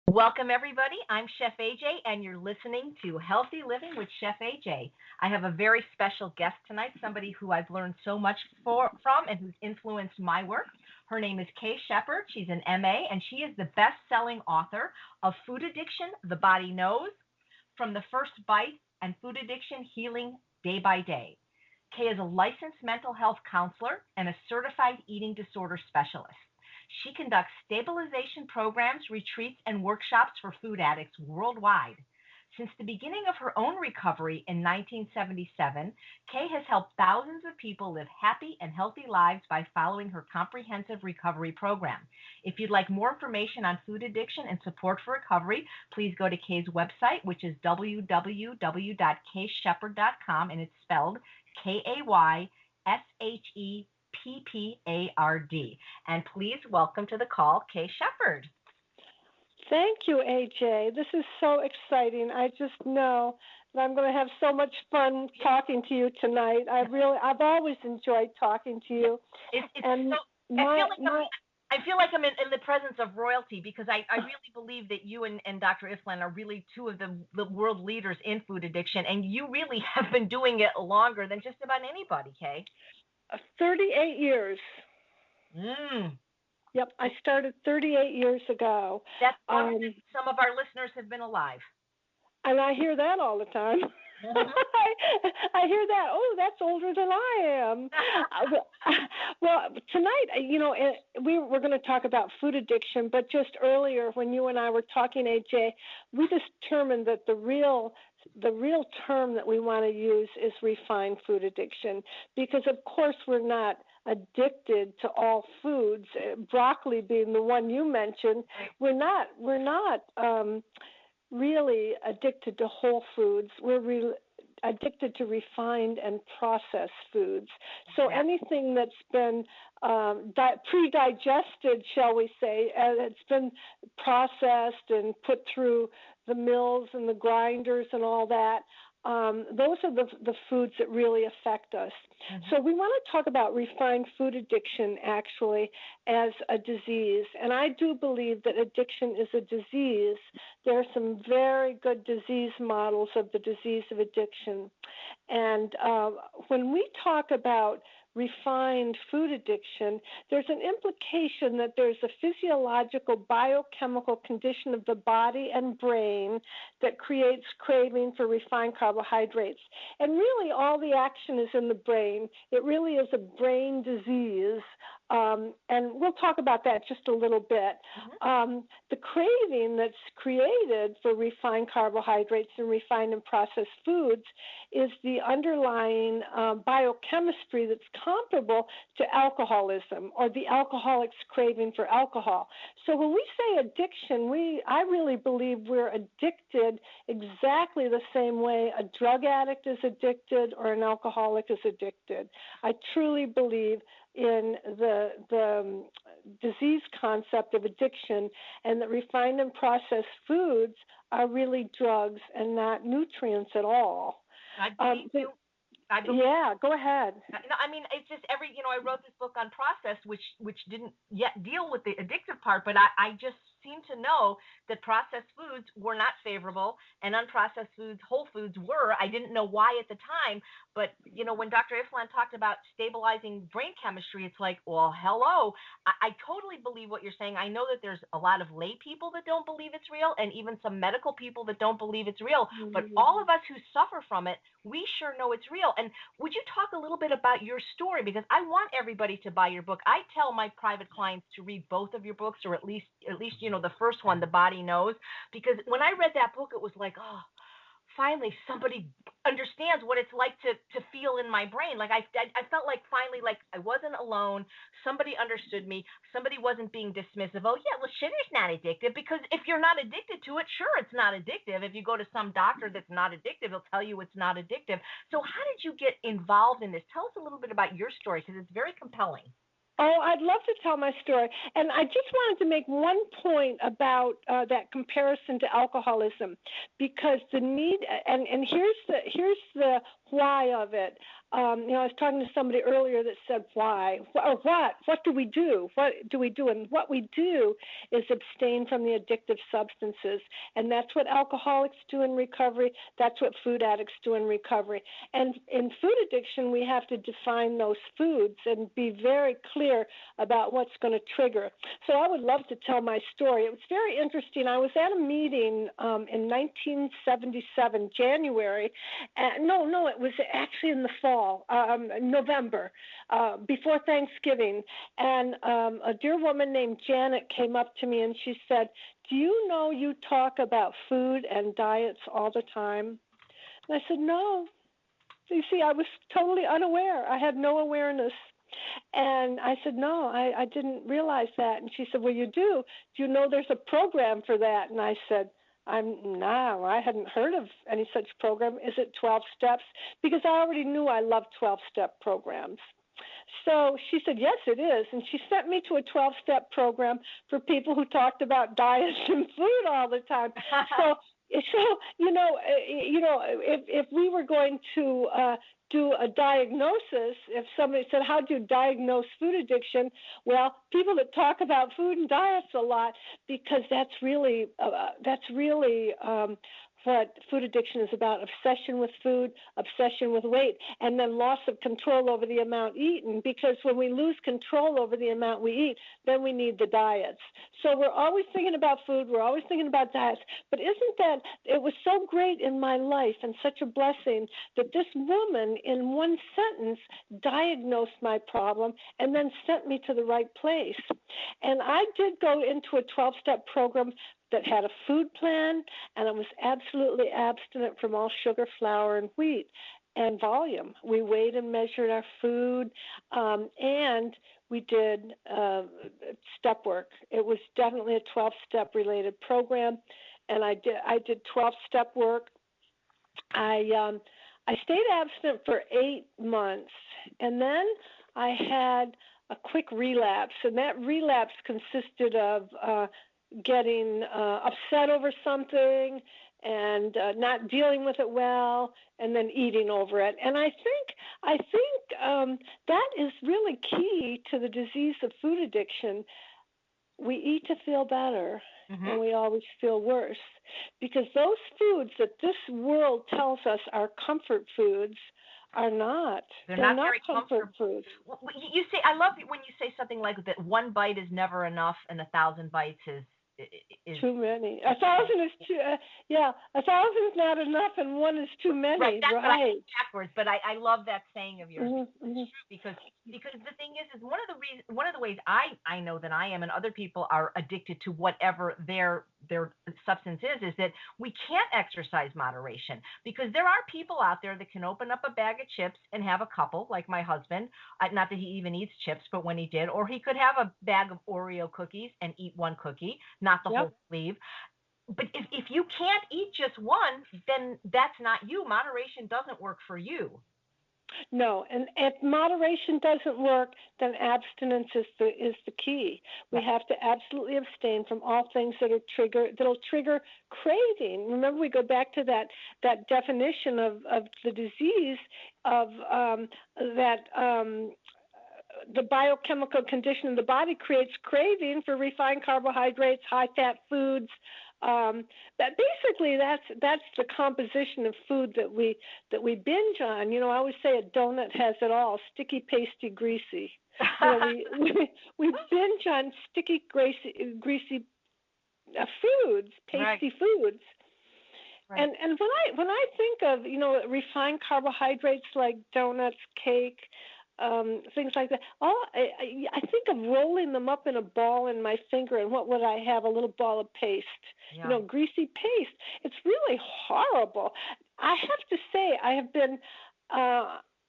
Welcome, everybody. I'm Chef AJ, and you're listening to Healthy Living with Chef AJ. I have a very special guest tonight, somebody who I've learned so much from and who's influenced my work. Her name is Kay Sheppard. She's an MA, and she is the best-selling author of Food Addiction, The Body Knows, From the First Bite, and Food Addiction Healing Day by Day. Kay is a licensed mental health counselor and a certified eating disorder specialist. She conducts stabilization programs, retreats, and workshops for food addicts worldwide. Since the beginning of her own recovery in 1977, Kay has helped thousands of people live happy and healthy lives by following her comprehensive recovery program. If you'd like more information on food addiction and support for recovery, please go to Kay's website, which is www.kaysheppard.com, and it's spelled KaySheppard. And please welcome to the call, Kay Sheppard. Thank you, AJ. This is so exciting. I just know that I'm going to have so much fun talking to you tonight. I've always enjoyed talking to you. I feel like I'm in the presence of royalty because I really believe that you and Dr. Ifland are really two of the world leaders in food addiction, and you really have been doing it longer than just about anybody, Kay. 38 years. Yep, I started 38 years ago. That's longer than some of our listeners have been alive. And I hear that all the time. I hear that. Oh, that's older than I am. Well, tonight, we're going to talk about food addiction, but just earlier when you and I were talking, AJ, we determined that the real term that we want to use is refined food addiction, because of course we're not addicted to all foods, broccoli being the one you mentioned. We're not really addicted to whole foods. We're addicted to refined and processed foods. So anything that's been pre-digested, shall we say, it's been processed and put through the mills and the grinders and all that, those are the foods that really affect us. So we want to talk about refined food addiction actually as a disease. And I do believe that addiction is a disease. There are some very good disease models of the disease of addiction. And when we talk about refined food addiction, there's an implication that there's a physiological biochemical condition of the body and brain that creates craving for refined carbohydrates. And really all the action is in the brain. It really is a brain disease. And we'll talk about that just a little bit. The craving that's created for refined carbohydrates and refined and processed foods is the underlying biochemistry that's comparable to alcoholism or the alcoholic's craving for alcohol. So when we say addiction, I really believe we're addicted exactly the same way a drug addict is addicted or an alcoholic is addicted. I truly believe in the disease concept of addiction, and that refined and processed foods are really drugs and not nutrients at all. Yeah, go ahead. I mean, it's just I wrote this book on process, which didn't yet deal with the addictive part, but I just seem to know that processed foods were not favorable and unprocessed foods, whole foods were. I didn't know why at the time, but, when Dr. Ifland talked about stabilizing brain chemistry, it's like, well, hello. I totally believe what you're saying. I know that there's a lot of lay people that don't believe it's real and even some medical people that don't believe it's real, but all of us who suffer from it, we sure know it's real. And would you talk a little bit about your story? Because I want everybody to buy your book. I tell my private clients to read both of your books, or at least the first one, The Body Knows, because when I read that book, it was like, oh, finally somebody understands what it's like to feel in my brain. Like I felt like finally, like I wasn't alone. Somebody understood me. Somebody wasn't being dismissive. Oh yeah, well, sugar's not addictive, because if you're not addicted to it, sure, it's not addictive. If you go to some doctor that's not addictive, he'll tell you it's not addictive. So how did you get involved in this? Tell us a little bit about your story, because it's very compelling. Oh, I'd love to tell my story. And I just wanted to make one point about that comparison to alcoholism, because the need, and here's the why of it. I was talking to somebody earlier that said, why? Or what? What do we do? What do we do? And what we do is abstain from the addictive substances. And that's what alcoholics do in recovery. That's what food addicts do in recovery. And in food addiction, we have to define those foods and be very clear about what's going to trigger. So I would love to tell my story. It was very interesting. I was at a meeting in 1977, January. No, it was actually in the fall, November, before Thanksgiving. And a dear woman named Janet came up to me and she said, do you know you talk about food and diets all the time? And I said, no. So you see, I was totally unaware. I had no awareness. And I said, no, I didn't realize that. And she said, well, you do. Do you know there's a program for that? And I said, I hadn't heard of any such program. Is it 12 steps? Because I already knew I loved 12-step programs. So she said, yes, it is. And she sent me to a 12-step program for people who talked about diets and food all the time. So if we were going to do a diagnosis, if somebody said, how do you diagnose food addiction? Well, people that talk about food and diets a lot, because that's really what food addiction is about: obsession with food, obsession with weight, and then loss of control over the amount eaten. Because when we lose control over the amount we eat, then we need the diets. So we're always thinking about food, we're always thinking about diets. But isn't that, it was so great in my life and such a blessing that this woman in one sentence diagnosed my problem and then sent me to the right place. And I did go into a 12-step program that had a food plan, and it was absolutely abstinent from all sugar, flour, and wheat, and volume. We weighed and measured our food, and we did step work. It was definitely a 12-step related program, and I did 12-step work. I stayed abstinent for 8 months, and then I had a quick relapse, and that relapse consisted of getting upset over something and not dealing with it well, and then eating over it. And I think that is really key to the disease of food addiction. We eat to feel better, and we always feel worse, because those foods that this world tells us are comfort foods are not. They're not very comfort foods. You say, I love it when you say something like that. One bite is never enough, and 1,000 bites is too many. 1,000 is too. 1,000 is not enough, and one is too many. Right. That's what I said backwards. But I love that saying of yours. It's true, because the thing is one of the ways I know that I am, and other people are addicted to whatever their substance is that we can't exercise moderation, because there are people out there that can open up a bag of chips and have a couple, like my husband. Not that he even eats chips, but when he did, or he could have a bag of Oreo cookies and eat one cookie, not the whole sleeve. But if you can't eat just one, then that's not you. Moderation doesn't work for you. No, and if moderation doesn't work, then abstinence is the key. We have to absolutely abstain from all things that'll trigger craving. Remember, we go back to that definition of the disease of the biochemical condition in the body creates craving for refined carbohydrates, high-fat foods. That basically that's the composition of food that we binge on. I always say a donut has it all: sticky, pasty, greasy. We binge on sticky, greasy foods, pasty foods. Right. And when I think of refined carbohydrates like donuts, cake, things like that, I think of rolling them up in a ball in my finger, and what would I have? A little ball of paste, greasy paste. It's really horrible. I have to say, I have been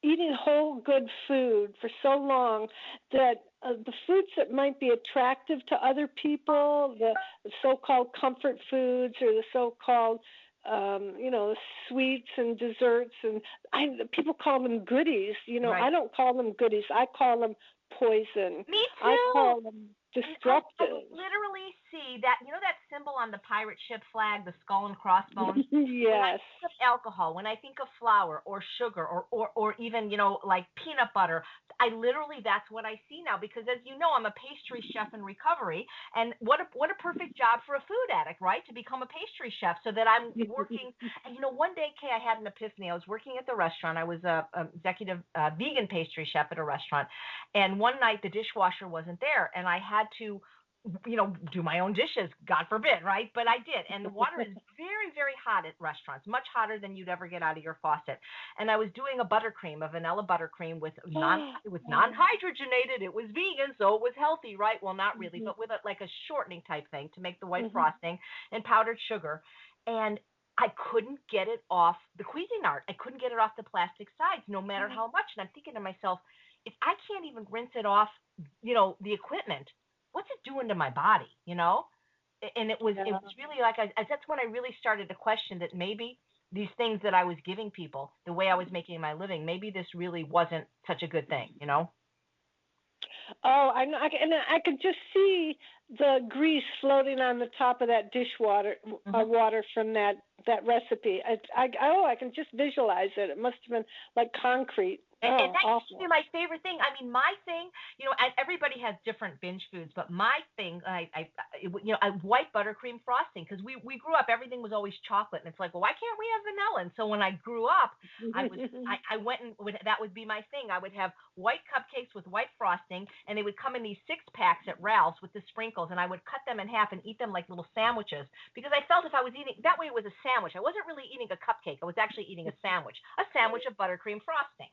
eating whole, good food for so long that the foods that might be attractive to other people, the so-called comfort foods, or the so-called sweets and desserts, and people call them goodies. I don't call them goodies. I call them poison. Me too. I call them destructive. I literally see that, that symbol on the pirate ship flag, the skull and crossbones. When I Yes. think of alcohol, when I think of flour or sugar or even, like peanut butter, that's what I see now, because as you know, I'm a pastry chef in recovery, and what a perfect job for a food addict, right? To become a pastry chef so that I'm working. And one day, Kay, I had an epiphany. I was working at the restaurant. I was a executive vegan pastry chef at a restaurant, and one night the dishwasher wasn't there, and I had to do my own dishes, God forbid, right? But I did. And the water is very, very hot at restaurants, much hotter than you'd ever get out of your faucet. And I was doing a buttercream, a vanilla buttercream with non-hydrogenated. It was vegan, so it was healthy, right? Well, not really, but with like a shortening type thing to make the white frosting and powdered sugar. And I couldn't get it off the Cuisinart. I couldn't get it off the plastic sides, no matter how much. And I'm thinking to myself, if I can't even rinse it off, the equipment, what's it doing to my body, And it was really like, that's when I really started to question that maybe these things that I was giving people, the way I was making my living, maybe this really wasn't such a good thing, Oh, I know, and I could just see the grease floating on the top of that dishwater water from that recipe. I can just visualize it. It must have been like concrete. And that used to Awful. be my favorite thing. I mean, my thing, and everybody has different binge foods, but my thing, I white buttercream frosting, because we grew up, everything was always chocolate, and it's like, well, why can't we have vanilla? And so when I grew up, I went and that would be my thing. I would have white cupcakes with white frosting, and they would come in these 6-packs at Ralph's with the sprinkles, and I would cut them in half and eat them like little sandwiches, because I felt if I was eating that way, it was a sandwich. I wasn't really eating a cupcake. I was actually eating a sandwich of buttercream frosting.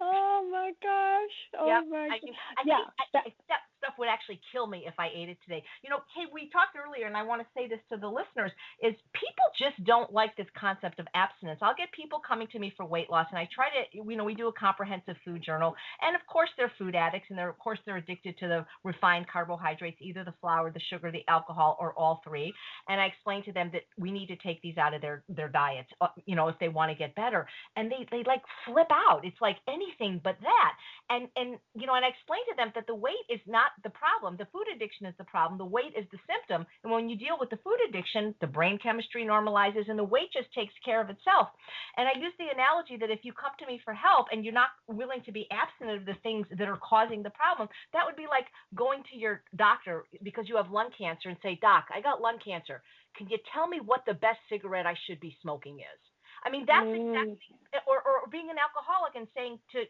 Oh my gosh! Oh my! I mean, I think that stuff would actually kill me if I ate it today. Hey, we talked earlier, and I want to say this to the listeners: is people just don't like this concept of abstinence. I'll get people coming to me for weight loss, and I try to, we do a comprehensive food journal, and of course they're food addicts, and of course they're addicted to the refined carbohydrates, either the flour, the sugar, the alcohol, or all three. And I explain to them that we need to take these out of their diets, if they want to get better. And they like flip out. It's like anything but that. And I explain to them that the weight is not the problem. The food addiction is the problem. The weight is the symptom. And when you deal with the food addiction, the brain chemistry normalizes and the weight just takes care of itself. And I use the analogy that if you come to me for help and you're not willing to be abstinent of the things that are causing the problem, that would be like going to your doctor because you have lung cancer and say, Doc, I got lung cancer. Can you tell me what the best cigarette I should be smoking is? I mean, that's exactly, or being an alcoholic and saying to,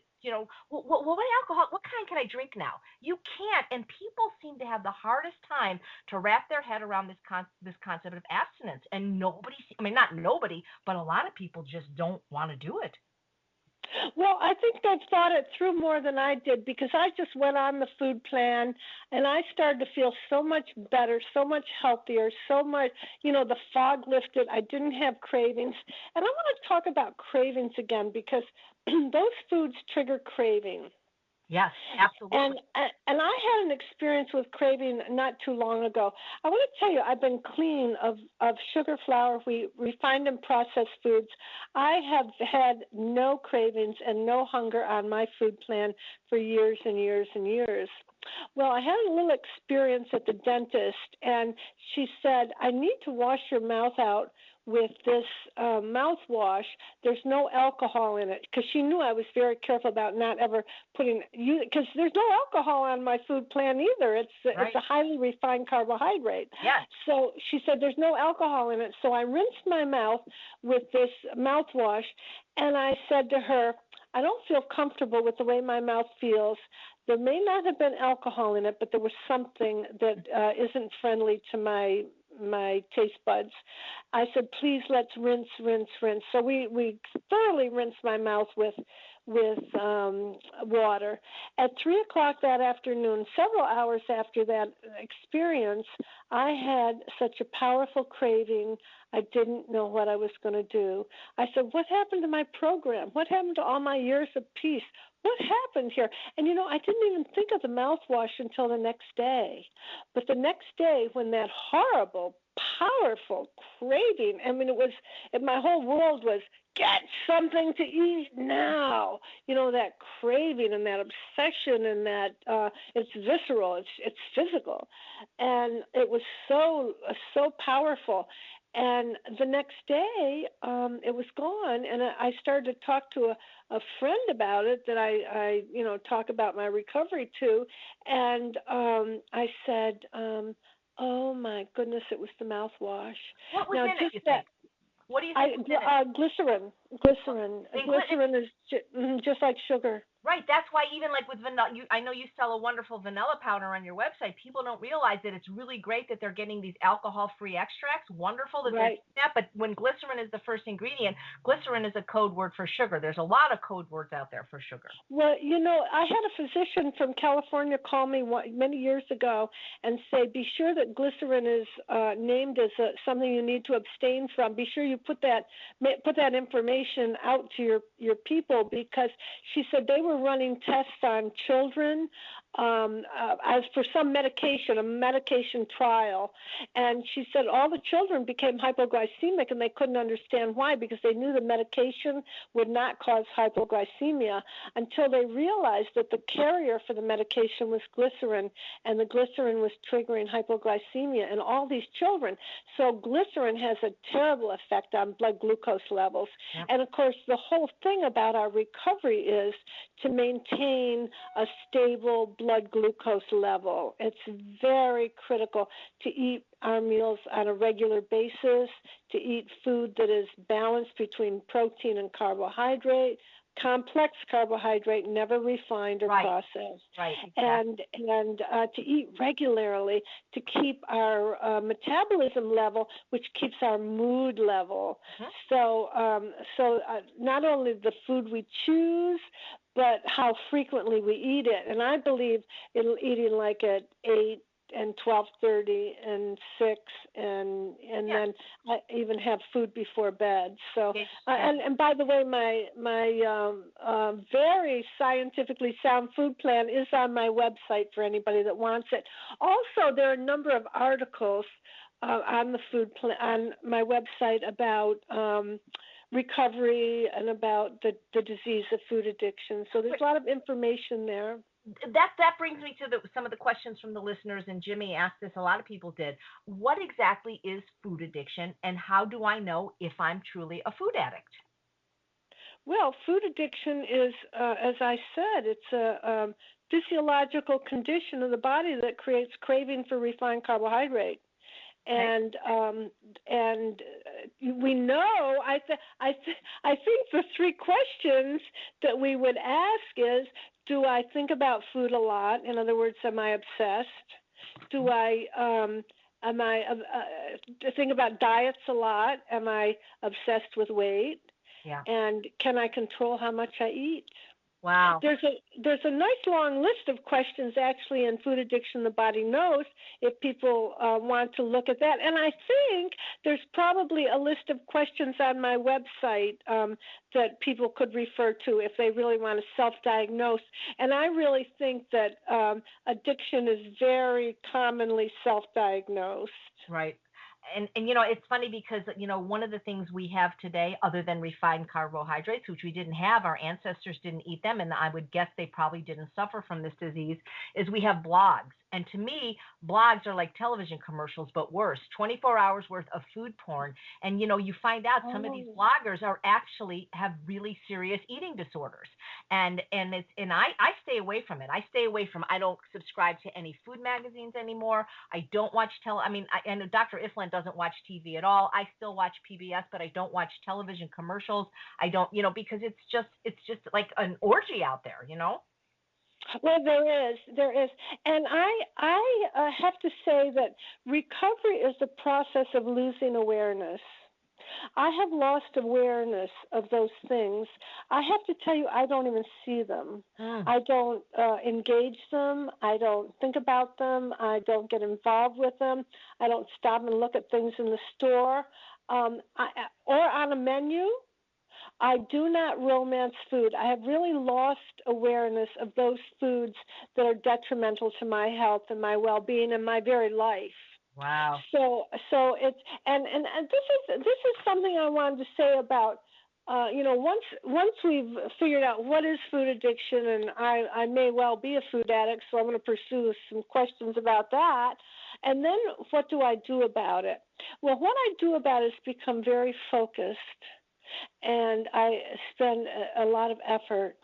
what alcohol, what kind can I drink now? You can't. And people seem to have the hardest time to wrap their head around this concept of abstinence. And not nobody, but a lot of people just don't want to do it. Well, I think they've thought it through more than I did, because I just went on the food plan and I started to feel so much better, so much healthier, so much, the fog lifted. I didn't have cravings. And I want to talk about cravings again, because those foods trigger craving. Yes, absolutely. And I had an experience with craving not too long ago. I want to tell you, I've been clean of sugar, flour, wheat, refined and processed foods. I have had no cravings and no hunger on my food plan for years and years and years. Well, I had a little experience at the dentist, and she said, I need to wash your mouth out with this mouthwash. There's no alcohol in it, because she knew I was very careful about not ever putting, because there's no alcohol on my food plan either. It's a highly refined carbohydrate. Yes. So she said there's no alcohol in it. So I rinsed my mouth with this mouthwash, and I said to her, I don't feel comfortable with the way my mouth feels. There may not have been alcohol in it, but there was something that isn't friendly to my taste buds. I said, please, let's rinse. So we thoroughly rinsed my mouth with water. At 3:00 that afternoon, several hours after that experience, I had such a powerful craving. I didn't know what I was going to do. I said, what happened to my program? What happened to all my years of peace? What happened here? And, I didn't even think of the mouthwash until the next day. But the next day, when that horrible, powerful craving. I mean, my whole world was, get something to eat now. That craving and that obsession and that it's visceral, it's physical. And it was so powerful. And the next day, it was gone, and I started to talk to a friend about it that I talk about my recovery to, and I said, "Oh my goodness, it was the mouthwash." What was Now, in it, just you that, think? What do you think was in it? glycerin. Glycerin is just like sugar. Right. That's why even like with vanilla, I know you sell a wonderful vanilla powder on your website. People don't realize that it's really great that they're getting these alcohol-free extracts. Wonderful that they're doing that. But when glycerin is the first ingredient, glycerin is a code word for sugar. There's a lot of code words out there for sugar. Well, I had a physician from California call me many years ago and say, be sure that glycerin is named as something you need to abstain from. Be sure you put that information out to your people, because she said they were running tests on children as for some medication, a medication trial. And she said all the children became hypoglycemic, and they couldn't understand why, because they knew the medication would not cause hypoglycemia until they realized that the carrier for the medication was glycerin, and the glycerin was triggering hypoglycemia in all these children. So glycerin has a terrible effect on blood glucose levels. Yep. And, of course, the whole thing about our recovery is to maintain a stable blood glucose level. It's very critical to eat our meals on a regular basis, to eat food that is balanced between protein and carbohydrate, complex carbohydrate, never refined or processed. Right, exactly. And to eat regularly to keep our metabolism level, which keeps our mood level. Mm-hmm. So not only the food we choose, but how frequently we eat it. And I believe in eating like at 8 and 12:30 and 6 and then I even have food before bed. So and by the way, my very scientifically sound food plan is on my website for anybody that wants it. Also, there are a number of articles on the food plan on my website about recovery and about the disease of food addiction. So there's a lot of information there. That brings me to some of the questions from the listeners, and Jimmy asked this, a lot of people did. What exactly is food addiction, and how do I know if I'm truly a food addict? Well, food addiction is, as I said, it's a physiological condition of the body that creates craving for refined carbohydrate. And we know, I think the three questions that we would ask is, do I think about food a lot? In other words, am I obsessed? Do I think about diets a lot? Am I obsessed with weight? Yeah. And can I control how much I eat? Wow. There's a nice long list of questions actually in Food Addiction the Body Knows if people want to look at that. And I think there's probably a list of questions on my website that people could refer to if they really want to self-diagnose. And I really think that addiction is very commonly self-diagnosed. Right. And it's funny because, one of the things we have today, other than refined carbohydrates, which we didn't have, our ancestors didn't eat them, and I would guess they probably didn't suffer from this disease, is we have blogs. And to me, blogs are like television commercials, but worse, 24 hours worth of food porn. And, you find out some of these bloggers actually have really serious eating disorders. And I stay away from it. I don't subscribe to any food magazines anymore. I don't watch I know Dr. Ifland doesn't watch TV at all. I still watch PBS, but I don't watch television commercials. I don't, because it's just like an orgy out there, Well, there is, and I have to say that recovery is the process of losing awareness. I have lost awareness of those things. I have to tell you, I don't even see them. I don't engage them. I don't think about them. I don't get involved with them. I don't stop and look at things in the store or on a menu. I do not romance food. I have really lost awareness of those foods that are detrimental to my health and my well-being and my very life. Wow. So it's and this is something I wanted to say about once we've figured out what is food addiction, and I may well be a food addict, so I'm going to pursue some questions about that. And then what do I do about it? Well, what I do about it is become very focused, and I spend a lot of effort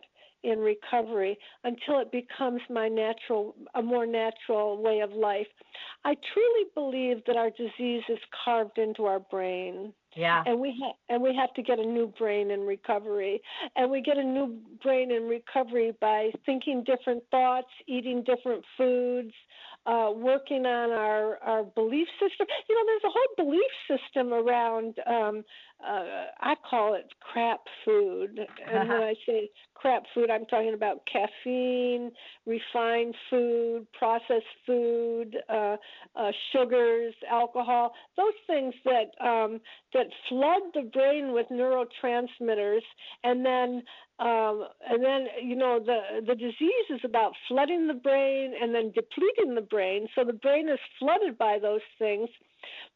in recovery until it becomes a more natural way of life. I truly believe that our disease is carved into our brain. Yeah. And we have to get a new brain in recovery. And we get a new brain in recovery by thinking different thoughts, eating different foods, working on our belief system. There's a whole belief system around, I call it crap food. And when I say crap food, I'm talking about caffeine, refined food, processed food, sugars, alcohol, those things that flood the brain with neurotransmitters, and then the disease is about flooding the brain and then depleting the brain. So the brain is flooded by those things.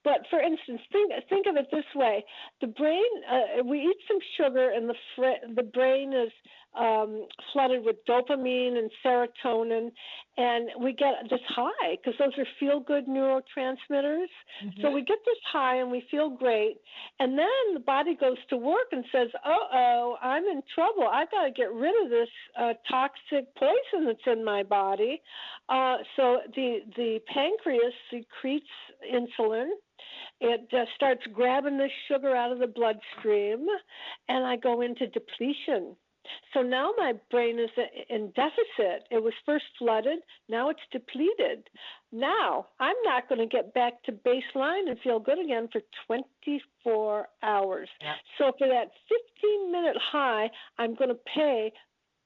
But for instance, think of it this way: the brain, we eat some sugar, and the brain is flooded with dopamine and serotonin, and we get this high because those are feel-good neurotransmitters. Mm-hmm. So we get this high and we feel great, and then the body goes to work and says, "Uh-oh, I'm in trouble. I've got to get rid of this toxic poison that's in my body." So the pancreas secretes insulin. It starts grabbing the sugar out of the bloodstream, and I go into depletion. So now my brain is in deficit. It was first flooded. Now it's depleted. Now I'm not going to get back to baseline and feel good again for 24 hours. Yeah. So for that 15-minute high, I'm going to pay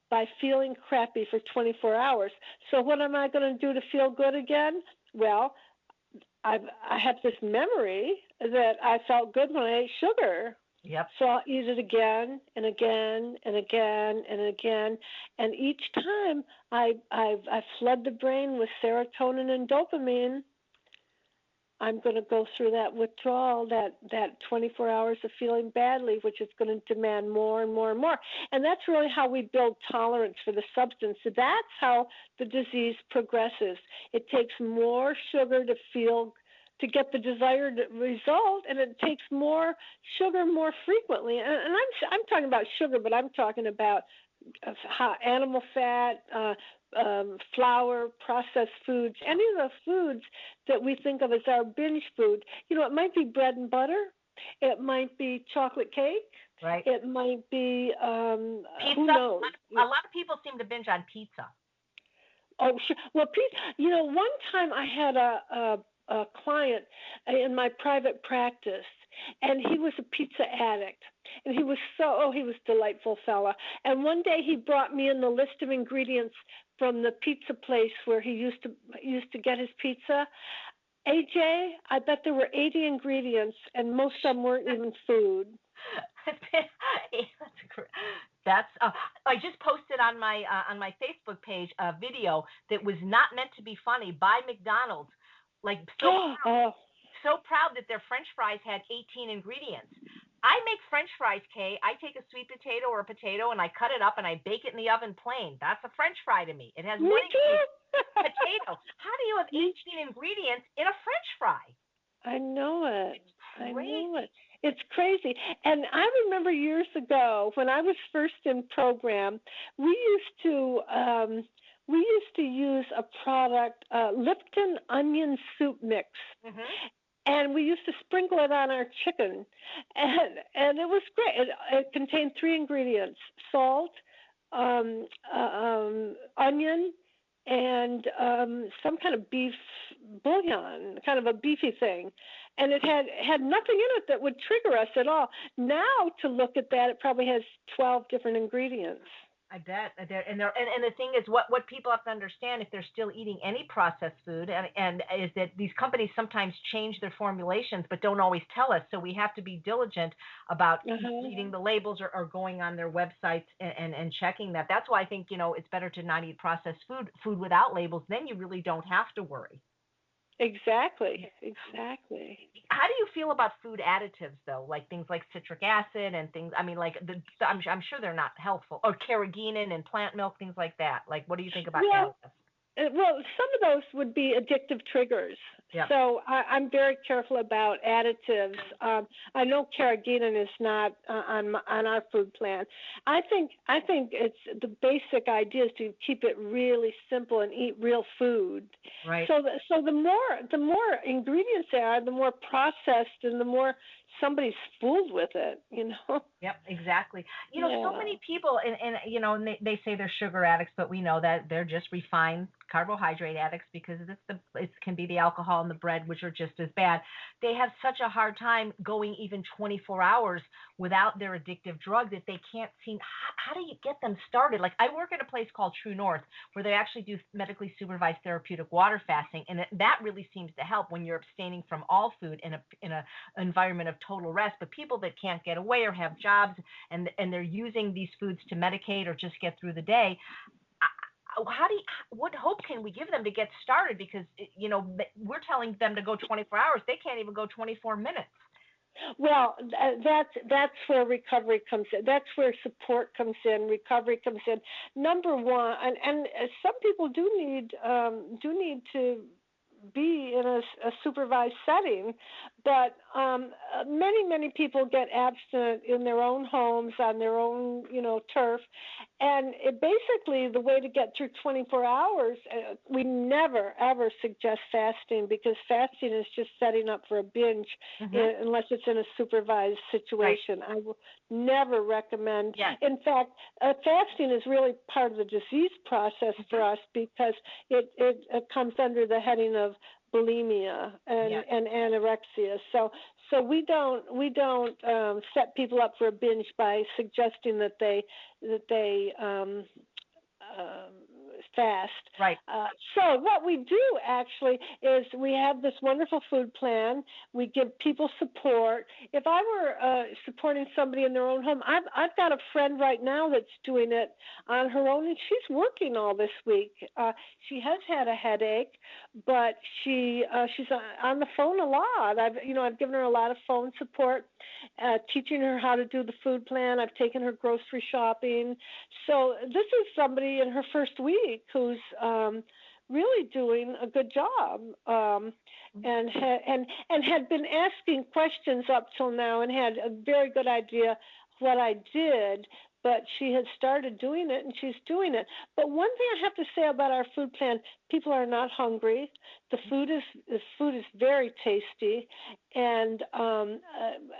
by feeling crappy for 24 hours. So what am I going to do to feel good again? Well, I have this memory that I felt good when I ate sugar. Yep. So I'll eat it again and again and again and again, and each time I flood the brain with serotonin and dopamine. I'm going to go through that withdrawal, that 24 hours of feeling badly, which is going to demand more and more and more. And that's really how we build tolerance for the substance. So that's how the disease progresses. It takes more sugar to get the desired result, and it takes more sugar more frequently. And I'm talking about sugar, but I'm talking about animal fat, flour, processed foods, any of the foods that we think of as our binge food. It might be bread and butter. It might be chocolate cake. Right. It might be pizza. Who knows? A lot of people seem to binge on pizza. Oh, sure. Well, pizza. One time I had a client in my private practice, and he was a pizza addict, and he was a delightful fella. And one day he brought me in the list of ingredients from the pizza place where he used to get his pizza. AJ, I bet there were 80 ingredients, and most of them weren't even food. That's I just posted on my Facebook page a video that was not meant to be funny by McDonald's. Like so proud that their French fries had 18 ingredients. I make French fries, Kay. I take a sweet potato or a potato and I cut it up and I bake it in the oven plain. That's a French fry to me. It has one potato. How do you have 18 ingredients in a French fry? I know it. It's crazy. It's crazy. And I remember years ago when I was first in program, we used to use a product, Lipton onion soup mix. Mm-hmm. And we used to sprinkle it on our chicken, and it was great. It contained 3 ingredients: salt, onion, and some kind of beef bouillon, kind of a beefy thing. And it had nothing in it that would trigger us at all. Now, to look at that, it probably has 12 different ingredients. I bet. And the thing is, what people have to understand, if they're still eating any processed food, and is that these companies sometimes change their formulations, but don't always tell us. So we have to be diligent about reading the labels or going on their websites and checking that. That's why I think it's better to not eat processed food without labels. Then you really don't have to worry. Exactly. Exactly. How do you feel about food additives, though? Like things like citric acid and things. I mean, like I'm sure they're not healthful. Or carrageenan and plant milk, things like that. Like, what do you think about Well, additives? Well, some of those would be addictive triggers. Yeah. So I'm very careful about additives. I know carrageenan is not on our food plan. I think it's the basic idea is to keep it really simple and eat real food. Right. So the more ingredients there are, the more processed and the more somebody's fooled with it. Yep, exactly. So Yeah. many people, and they say they're sugar addicts, but we know that they're just refined carbohydrate addicts because it can be the alcohol and the bread, which are just as bad. They have such a hard time going even 24 hours without their addictive drug that they can't seem. How do you get them started? Like I work at a place called True North where they actually do medically supervised therapeutic water fasting, and that really seems to help when you're abstaining from all food in a environment of total rest. But people that can't get away or have jobs and they're using these foods to medicate or just get through the day, what hope can we give them to get started? Because we're telling them to go 24 hours, they can't even go 24 minutes. Well, that's where recovery comes in. That's where support comes in. Recovery comes in. Number one, and some people do need to be in a supervised setting, but many people get abstinent in their own homes on their own turf, and basically the way to get through 24 hours, we never ever suggest fasting because fasting is just setting up for a binge unless it's in a supervised situation. Right. I will never recommend. Yes. In fact, fasting is really part of the disease process for us because it comes under the heading of bulimia and anorexia. So we don't set people up for a binge by suggesting that they fast. Right. So what we do actually is we have this wonderful food plan. We give people support. If I were supporting somebody in their own home, I've got a friend right now that's doing it on her own, and she's working all this week. She has had a headache, but she's on the phone a lot. I've given her a lot of phone support, teaching her how to do the food plan. I've taken her grocery shopping. So this is somebody in her first week who's really doing a good job, and had been asking questions up till now and had a very good idea what I did. But she has started doing it, and she's doing it. But one thing I have to say about our food plan: people are not hungry. The food is very tasty, and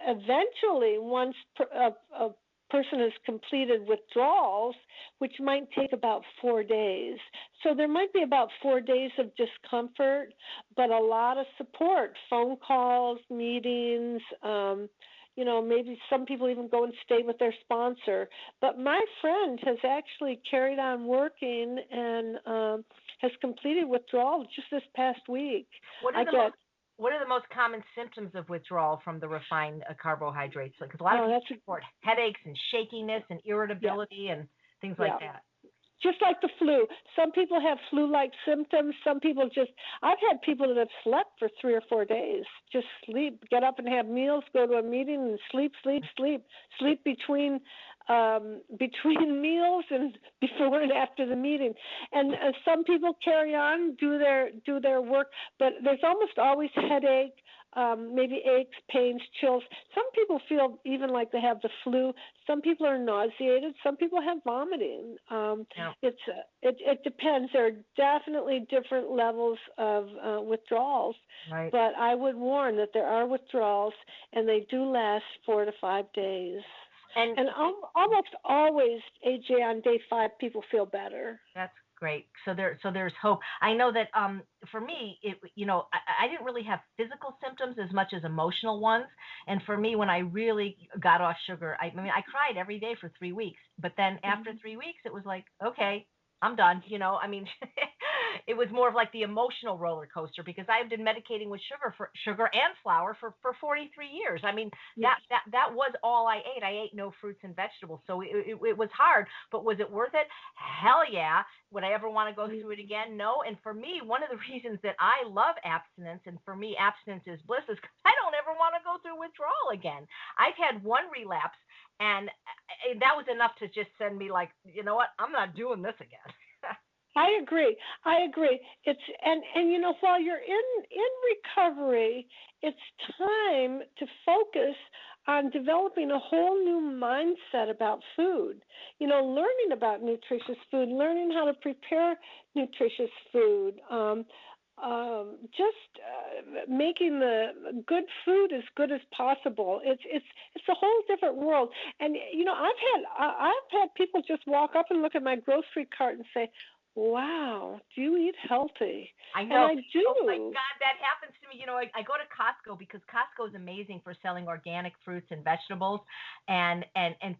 eventually, once a person has completed withdrawals, which might take about 4 days. So there might be about 4 days of discomfort, but a lot of support, phone calls, meetings, maybe some people even go and stay with their sponsor. But my friend has actually carried on working and has completed withdrawal just this past week. What are the most common symptoms of withdrawal from the refined carbohydrates? Because a lot of people report headaches and shakiness and irritability and things like that. Just like the flu. Some people have flu-like symptoms. Some people I've had people that have slept for 3 or 4 days, just sleep, get up and have meals, go to a meeting and sleep between meals and before and after the meeting. And some people carry on, do their work, but there's almost always headache, maybe aches, pains, chills. Some people feel even like they have the flu. Some people are nauseated. Some people have vomiting. It depends. There are definitely different levels of withdrawals, but I would warn that there are withdrawals, and they do last 4 to 5 days. And almost always, AJ, on day 5, people feel better. That's great. So there's hope. I know that for me, I didn't really have physical symptoms as much as emotional ones. And for me, when I really got off sugar, I cried every day for 3 weeks. But then after 3 weeks, it was like, okay, I'm done. it was more of like the emotional roller coaster, because I have been medicating with sugar and flour for 43 years. I mean, that was all I ate. I ate no fruits and vegetables. So it was hard, but was it worth it? Hell yeah. Would I ever want to go through it again? No. And for me, one of the reasons that I love abstinence, and for me, abstinence is bliss, is because I don't ever want to go through withdrawal again. I've had one relapse, and that was enough to just send me like, you know what, I'm not doing this again. I agree. It's and you know, while you're in recovery, it's time to focus on developing a whole new mindset about food. You know, learning about nutritious food, learning how to prepare nutritious food. Making the good food as good as possible. It's a whole different world. And you know, I've had people just walk up and look at my grocery cart and say, "Wow, do you eat healthy?" I know. And I do. Oh my God, that happens to me. You know, I go to Costco because Costco is amazing for selling organic fruits and vegetables, and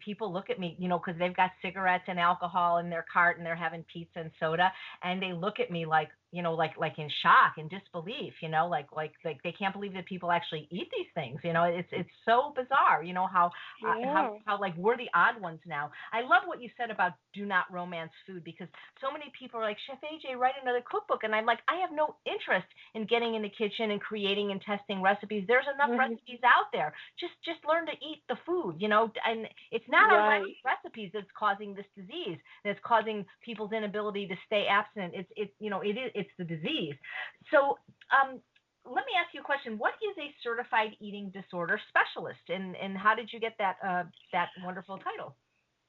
people look at me, you know, because they've got cigarettes and alcohol in their cart, and they're having pizza and soda, and they look at me like, you know, like in shock and disbelief, you know, like they can't believe that people actually eat these things. You know, it's so bizarre, you know, how like we're the odd ones now. I love what you said about do not romance food, because so many people are like, Chef AJ, write another cookbook. And I'm like, I have no interest in getting in the kitchen and creating and testing recipes. There's enough recipes out there. Just learn to eat the food, you know, and it's not our recipes that's causing this disease, that's causing people's inability to stay abstinent. It's the disease. So let me ask you a question. What is a certified eating disorder specialist, and how did you get that wonderful title?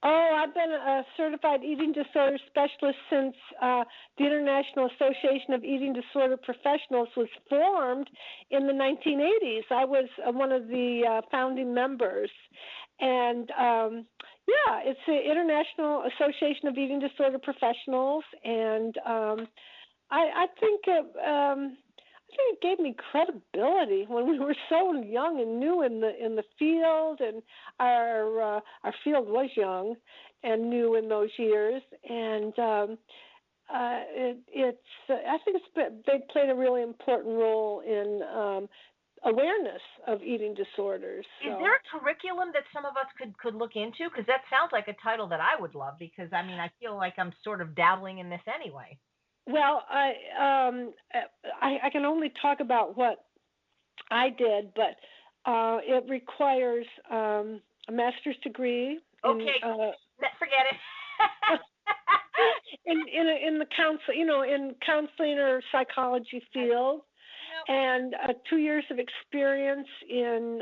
Oh, I've been a certified eating disorder specialist since the International Association of Eating Disorder Professionals was formed in the 1980s. I was one of the founding members. And it's the International Association of Eating Disorder Professionals, and I think it gave me credibility when we were so young and new in the field, and our field was young and new in those years, and I think they played a really important role in awareness of eating disorders. So. Is there a curriculum that some of us could look into? Because that sounds like a title that I would love, because I mean, I feel like I'm sort of dabbling in this anyway. Well, I can only talk about what I did, but it requires a master's degree. Okay, forget it. in the in counseling or psychology field, and 2 years of experience in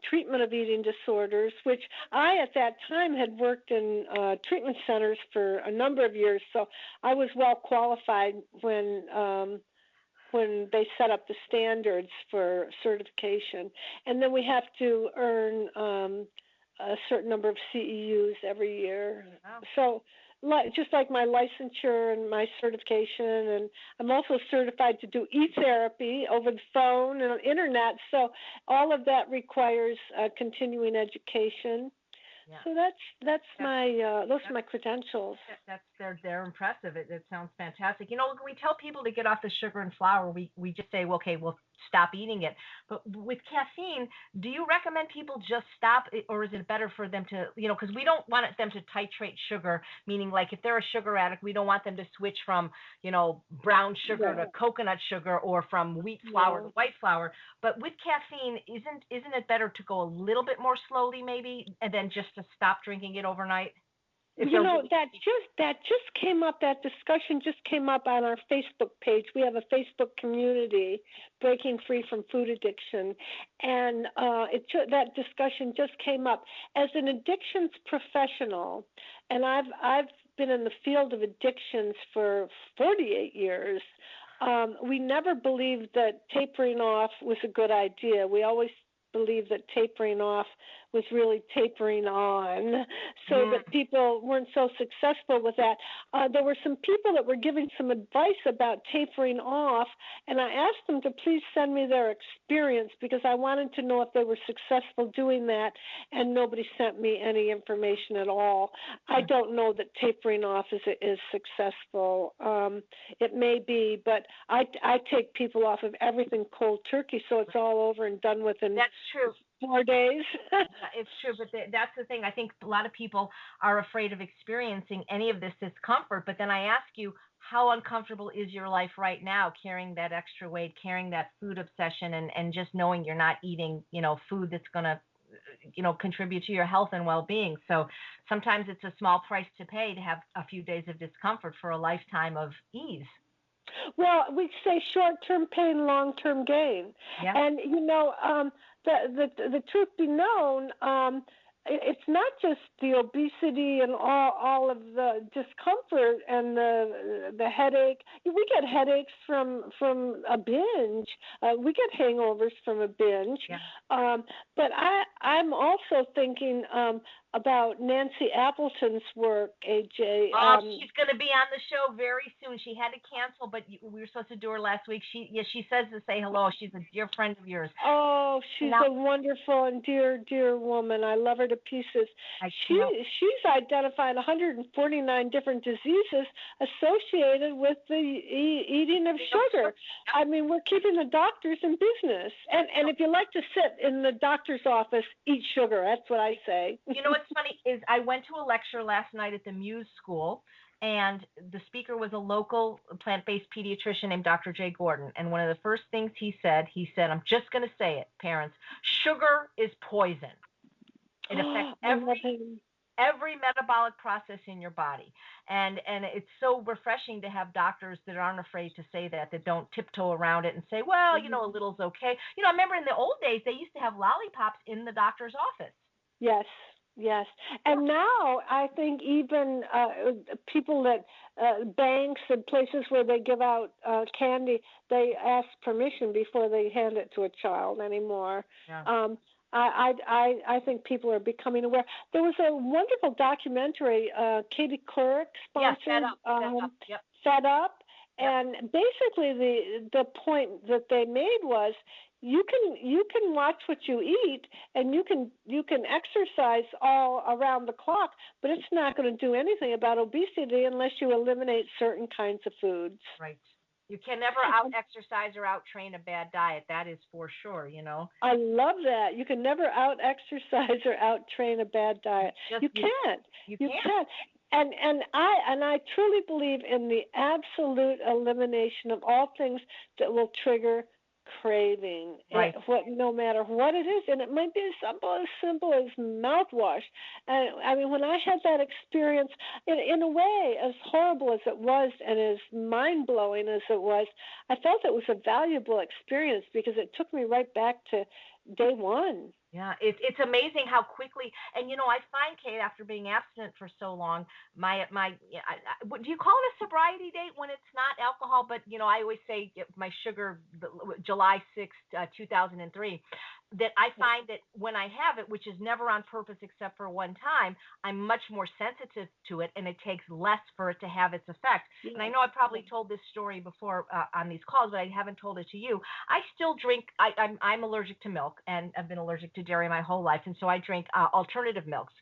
treatment of eating disorders, which I at that time had worked in treatment centers for a number of years, so I was well qualified when they set up the standards for certification. And then we have to earn a certain number of CEUs every year. Wow. So just like my licensure and my certification, and I'm also certified to do e-therapy over the phone and on internet. So all of that requires continuing education. Yeah. So that's my those are my credentials. They're impressive. It sounds fantastic. You know, we tell people to get off the sugar and flour. We just say, well, okay, we'll stop eating it. But with caffeine, do you recommend people just stop, or is it better for them to, you know, because we don't want them to titrate sugar, meaning like if they're a sugar addict, we don't want them to switch from, you know, brown sugar to coconut sugar, or from wheat flour to white flour. But with caffeine, isn't it better to go a little bit more slowly maybe, and then just to stop drinking it overnight? You know, that just came up. That discussion just came up on our Facebook page. We have a Facebook community, Breaking Free from Food Addiction, and that discussion just came up. As an addictions professional, and I've been in the field of addictions for 48 years. We never believed that tapering off was a good idea. We always believe that tapering off was really tapering on, so that people weren't so successful with that. There were some people that were giving some advice about tapering off, and I asked them to please send me their experience because I wanted to know if they were successful doing that, and nobody sent me any information at all. I don't know that tapering off is successful. It may be, but I take people off of everything cold turkey, so it's all over and done with in That's true. 4 days. It's true, but that's the thing. I think a lot of people are afraid of experiencing any of this discomfort. But then I ask you, how uncomfortable is your life right now, carrying that extra weight, carrying that food obsession, and just knowing you're not eating, food that's going to, contribute to your health and well-being. So sometimes it's a small price to pay to have a few days of discomfort for a lifetime of ease. Well, we say short-term pain, long-term gain. Yeah. And the truth be known, it's not just the obesity and all of the discomfort and the headache. We get headaches from a binge. We get hangovers from a binge. Yeah. But I'm also thinking about Nancy Appleton's work, AJ. She's going to be on the show very soon. She had to cancel, but we were supposed to do her last week. She says to say hello. She's a dear friend of yours. Oh, she's a wonderful and dear woman. I love her to pieces. She's identified 149 different diseases associated with the eating of sugar. I mean, we're keeping the doctors in business. And if you like to sit in the doctor's office, eat sugar. That's what I say. What's funny is I went to a lecture last night at the Muse School, and the speaker was a local plant-based pediatrician named Dr. Jay Gordon. And one of the first things he said, I'm just going to say it, parents, sugar is poison. It affects every metabolic process in your body. And it's so refreshing to have doctors that aren't afraid to say that don't tiptoe around it and say, well, a little's okay. I remember in the old days, they used to have lollipops in the doctor's office. Yes. And now I think even people that banks and places where they give out candy, they ask permission before they hand it to a child anymore. Yeah. I think people are becoming aware. There was a wonderful documentary Katie Couric sponsored, Fed Up. And basically the point that they made was you can watch what you eat, and you can exercise all around the clock, but it's not going to do anything about obesity unless you eliminate certain kinds of foods. Right. You can never out-exercise or out-train a bad diet. That is for sure, I love that. You can never out-exercise or out-train a bad diet. You can't. You can't. And I truly believe in the absolute elimination of all things that will trigger craving, right. No matter what it is, and it might be as simple as mouthwash. And I mean, when I had that experience, in a way, as horrible as it was and as mind-blowing as it was, I felt it was a valuable experience because it took me right back to day one. Yeah, it's amazing how quickly, and I find, Kate, after being abstinent for so long, do you call it a sobriety date when it's not alcohol? But I always say my sugar, July 6th, 2003. That I find that when I have it, which is never on purpose except for one time, I'm much more sensitive to it, and it takes less for it to have its effect. Yeah. And I know I probably told this story before on these calls, but I haven't told it to you. I still drink. I'm allergic to milk, and I've been allergic to dairy my whole life, and so I drink alternative milks.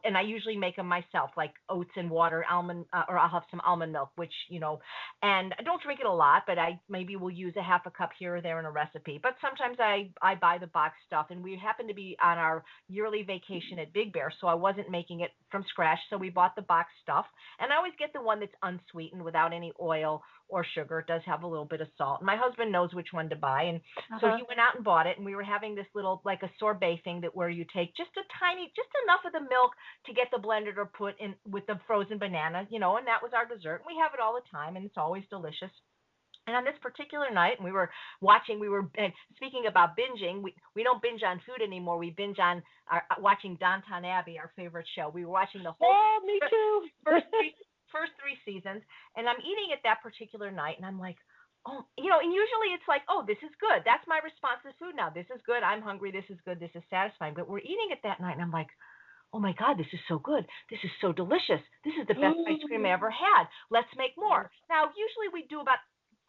And I usually make them myself, like oats and water, almond, or I'll have some almond milk, which and I don't drink it a lot, but I maybe will use a half a cup here or there in a recipe. But sometimes I buy the box stuff, and we happened to be on our yearly vacation at Big Bear, so I wasn't making it from scratch, so we bought the box stuff, and I always get the one that's unsweetened without any oil or sugar. It does have a little bit of salt, and my husband knows which one to buy, and so he went out and bought it, and we were having this little, like a sorbet thing where you take just enough of the milk to get the blended or put in with the frozen banana, and that was our dessert. We have it all the time, and it's always delicious. And on this particular night, we were speaking about binging, we don't binge on food anymore. We binge on watching Downton Abbey, our favorite show. We were watching the whole me too. first three seasons, and I'm eating it that particular night, and I'm like, oh, and usually it's like, oh, this is good. That's my response to food now. This is good. I'm hungry. This is good. This is satisfying. But we're eating it that night, and I'm like, oh my God, this is so good. This is so delicious. This is the best ice cream I ever had. Let's make more. Now, usually we do about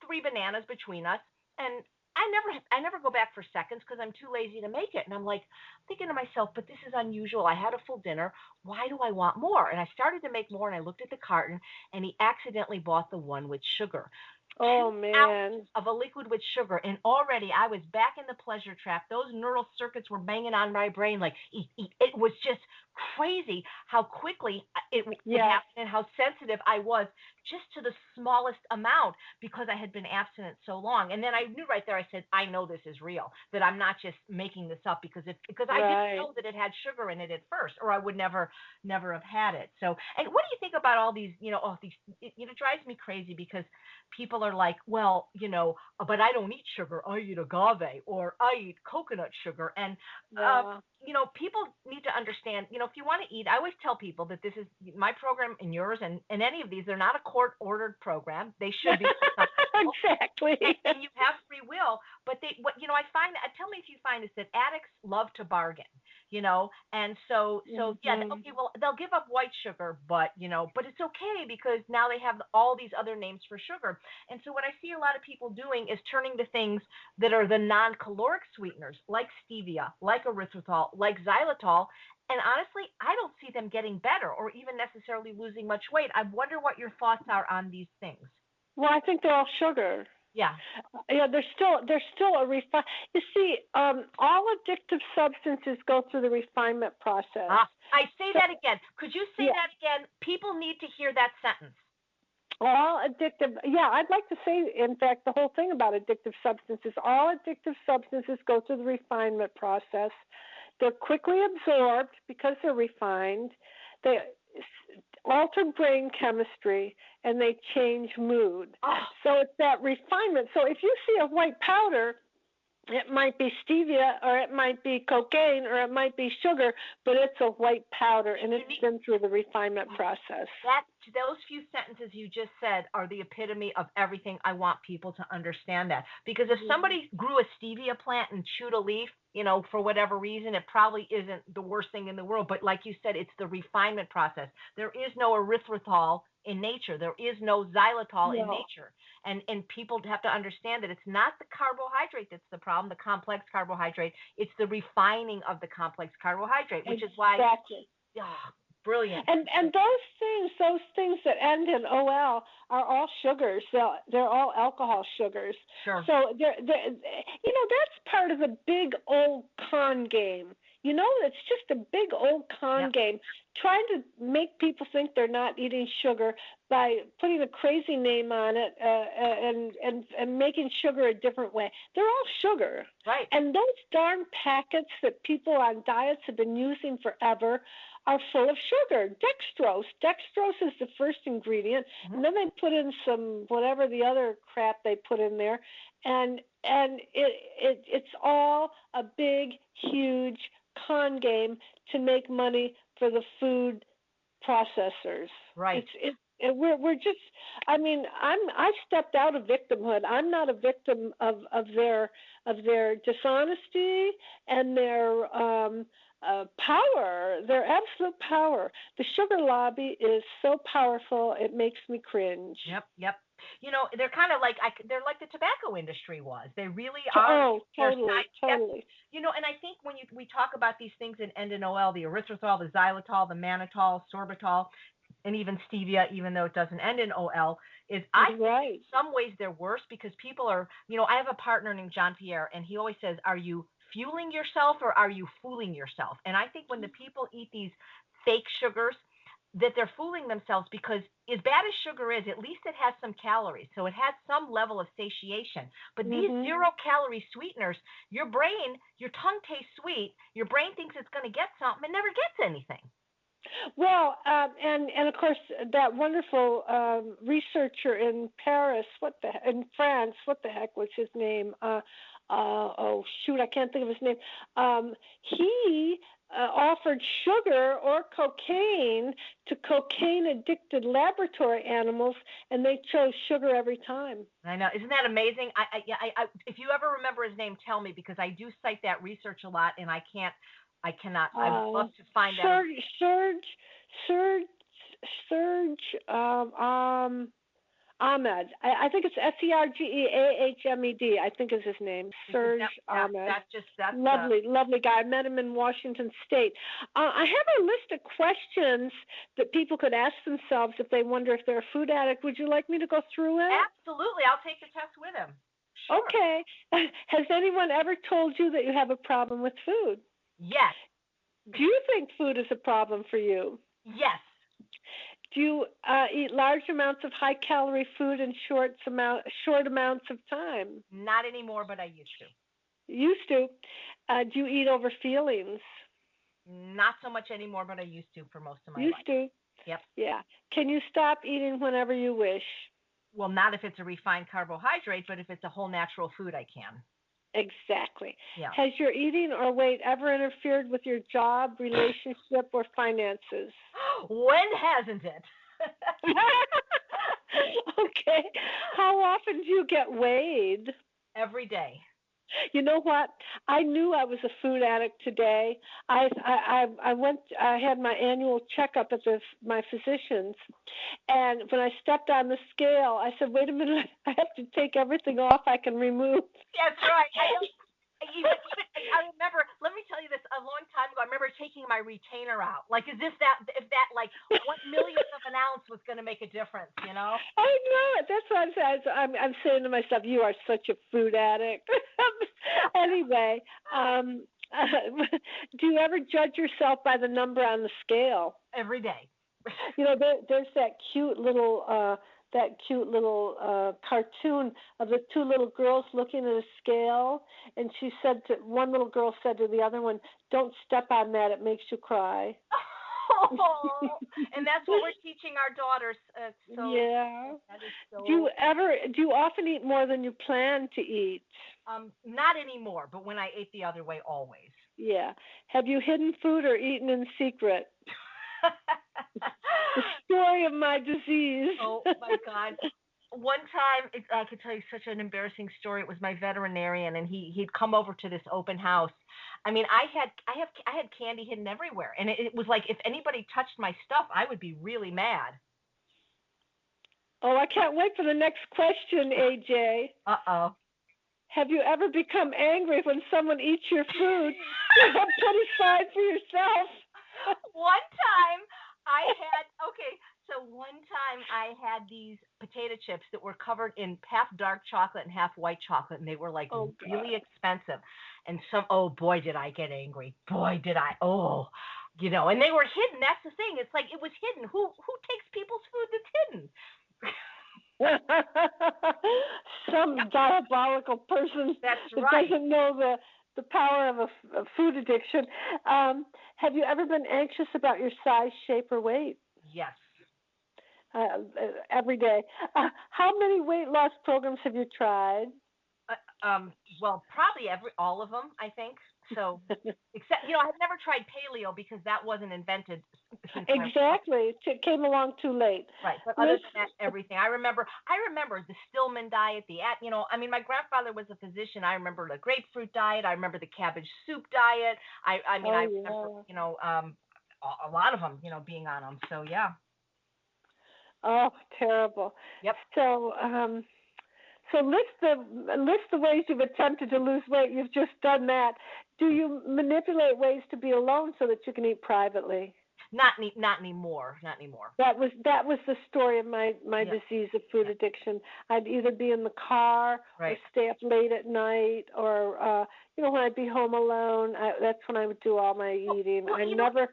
3 bananas between us, and I never go back for seconds because I'm too lazy to make it. And I'm like thinking to myself, but this is unusual. I had a full dinner. Why do I want more? And I started to make more, and I looked at the carton, and he accidentally bought the one with sugar. Oh 2 ounces man. of a liquid with sugar, and already I was back in the pleasure trap. Those neural circuits were banging on my brain like eat, eat. It was just crazy how quickly it Yeah. happened and how sensitive I was just to the smallest amount because I had been abstinent so long. And then I knew right there. I said, I know this is real. That I'm not just making this up because I didn't Right. know that it had sugar in it at first, or I would never have had it. So, and what do you think about all these? It drives me crazy because people are like, well, but I don't eat sugar. I eat agave or I eat coconut sugar. And, Yeah. people need to understand, if you want to eat, I always tell people that this is my program and yours and any of these, they're not a court ordered program. They should be. Exactly. And you have free will, but I find, tell me if you find this, that addicts love to bargain, and so yeah, Mhm. okay, well, they'll give up white sugar, but it's okay because now they have all these other names for sugar. And so what I see a lot of people doing is turning to things that are the non-caloric sweeteners, like stevia, like erythritol, like xylitol. And honestly, I don't see them getting better or even necessarily losing much weight. I wonder what your thoughts are on these things. Well, I think they're all sugar. Yeah. Yeah, there's still a refine. You see, all addictive substances go through the refinement process. I say So that again. Could you say yeah, that again? People need to hear that sentence. all addictive. Yeah, I'd like to say, in fact, the whole thing about addictive substances. All addictive substances go through the refinement process. They're quickly absorbed because they're refined. They alter brain chemistry and they change mood. Oh, So it's that refinement. So if you see a white powder, it might be stevia or it might be cocaine or it might be sugar, but it's a white powder and it's been through the refinement process. those few sentences you just said are the epitome of everything. I want people to understand that. Because if somebody grew a stevia plant and chewed a leaf, for whatever reason, it probably isn't the worst thing in the world. But like you said, it's the refinement process. There is no erythritol in nature. There is no xylitol in No. nature. And people have to understand that it's not the carbohydrate that's the problem, the complex carbohydrate. It's the refining of the complex carbohydrate, which is why, Exactly. brilliant. And those things that end in OL are all sugars. They're all alcohol sugars. Sure. So that's part of the big old con game. It's just a big old con game, trying to make people think they're not eating sugar by putting a crazy name on it and making sugar a different way. They're all sugar. Right. And those darn packets that people on diets have been using forever are full of sugar. Dextrose is the first ingredient, and then they put in some whatever the other crap they put in there, and it's all a big, huge con game to make money for the food processors. Right. We're just. I mean, I stepped out of victimhood. I'm not a victim of their dishonesty and their power, their absolute power. The sugar lobby is so powerful, it makes me cringe. Yep. They're kind of like they're like the tobacco industry was. They really are. Oh, totally. And I think when we talk about these things that end in OL, the erythritol, the xylitol, the mannitol, sorbitol, and even stevia, even though it doesn't end in OL, is I think in some ways they're worse because people are. I have a partner named John Pierre, and he always says, "Are you fueling yourself or are you fooling yourself?" And I think when the people eat these fake sugars, that they're fooling themselves because as bad as sugar is, at least it has some calories. So it has some level of satiation. But these 0-calorie sweeteners, your tongue tastes sweet. Your brain thinks it's going to get something and never gets anything. Well, and of course that wonderful researcher in Paris, in France, what the heck was his name? Oh shoot, I can't think of his name. He offered sugar or cocaine to cocaine-addicted laboratory animals, and they chose sugar every time. I know. Isn't that amazing? If you ever remember his name, tell me, because I do cite that research a lot, and I cannot. I would love to find that. Serge Ahmed. I think it's Sergeahmed. I think is his name. Serge Ahmed. That's lovely guy. I met him in Washington State. I have a list of questions that people could ask themselves if they wonder if they're a food addict. Would you like me to go through it? Absolutely. I'll take the test with him. Sure. Okay. Has anyone ever told you that you have a problem with food? Yes. Do you think food is a problem for you? Yes. Do you eat large amounts of high-calorie food in short amounts of time? Not anymore, but I used to. Used to. Do you eat over feelings? Not so much anymore, but I used to for most of my life. Used to. Yep. Yeah. Can you stop eating whenever you wish? Well, not if it's a refined carbohydrate, but if it's a whole natural food, I can. Exactly. Yeah. Has your eating or weight ever interfered with your job, relationship, or finances? When hasn't it? Okay. How often do you get weighed? Every day. You know what? I knew I was a food addict today. I had my annual checkup at my physician's, and when I stepped on the scale, I said, "Wait a minute! I have to take everything off I can remove." That's right. I remember. Let me tell you this. A long time ago, I remember taking my retainer out. Like, if that like 1/1,000,000th of an ounce was going to make a difference, you know? I know it. That's what I'm saying. I'm saying to myself, "You are such a food addict." Anyway, do you ever judge yourself by the number on the scale? Every day. You know, there's that cute little cartoon of the two little girls looking at a scale, and one little girl said to the other one, "Don't step on that; it makes you cry." Oh, and that's what we're teaching our daughters. Yeah. That is so. Do you often eat more than you plan to eat? Not anymore, but when I ate the other way, always. Yeah. Have you hidden food or eaten in secret? The story of my disease. Oh my God! One time, I could tell you such an embarrassing story. It was my veterinarian, and he'd come over to this open house. I mean, I had candy hidden everywhere, and it was like if anybody touched my stuff, I would be really mad. Oh, I can't wait for the next question, AJ. Uh-oh. Have you ever become angry when someone eats your food? You have put aside for yourself. One time I had these potato chips that were covered in half dark chocolate and half white chocolate, and they were like really expensive. And oh boy, did I get angry. Boy, did I. Oh, you know, and they were hidden. That's the thing. It's like it was hidden. Who takes people's food that's hidden? Some diabolical person that doesn't know the power of a food addiction. Have you ever been anxious about your size, shape, or weight? Yes. Every day. How many weight loss programs have you tried? Well, probably all of them, I think. So, except, I've never tried paleo because that wasn't invented. Exactly. It came along too late. Right. But other than that, everything. I remember the Stillman diet, my grandfather was a physician. I remember the grapefruit diet. I remember the cabbage soup diet. I remember, a lot of them, being on them. So, yeah. Oh, terrible. Yep. So list the ways you've attempted to lose weight. You've just done that. Do you manipulate ways to be alone so that you can eat privately? Not anymore. Not anymore. That was the story of my disease of food addiction. I'd either be in the car or stay up late at night, or when I'd be home alone. That's when I would do all my eating. I never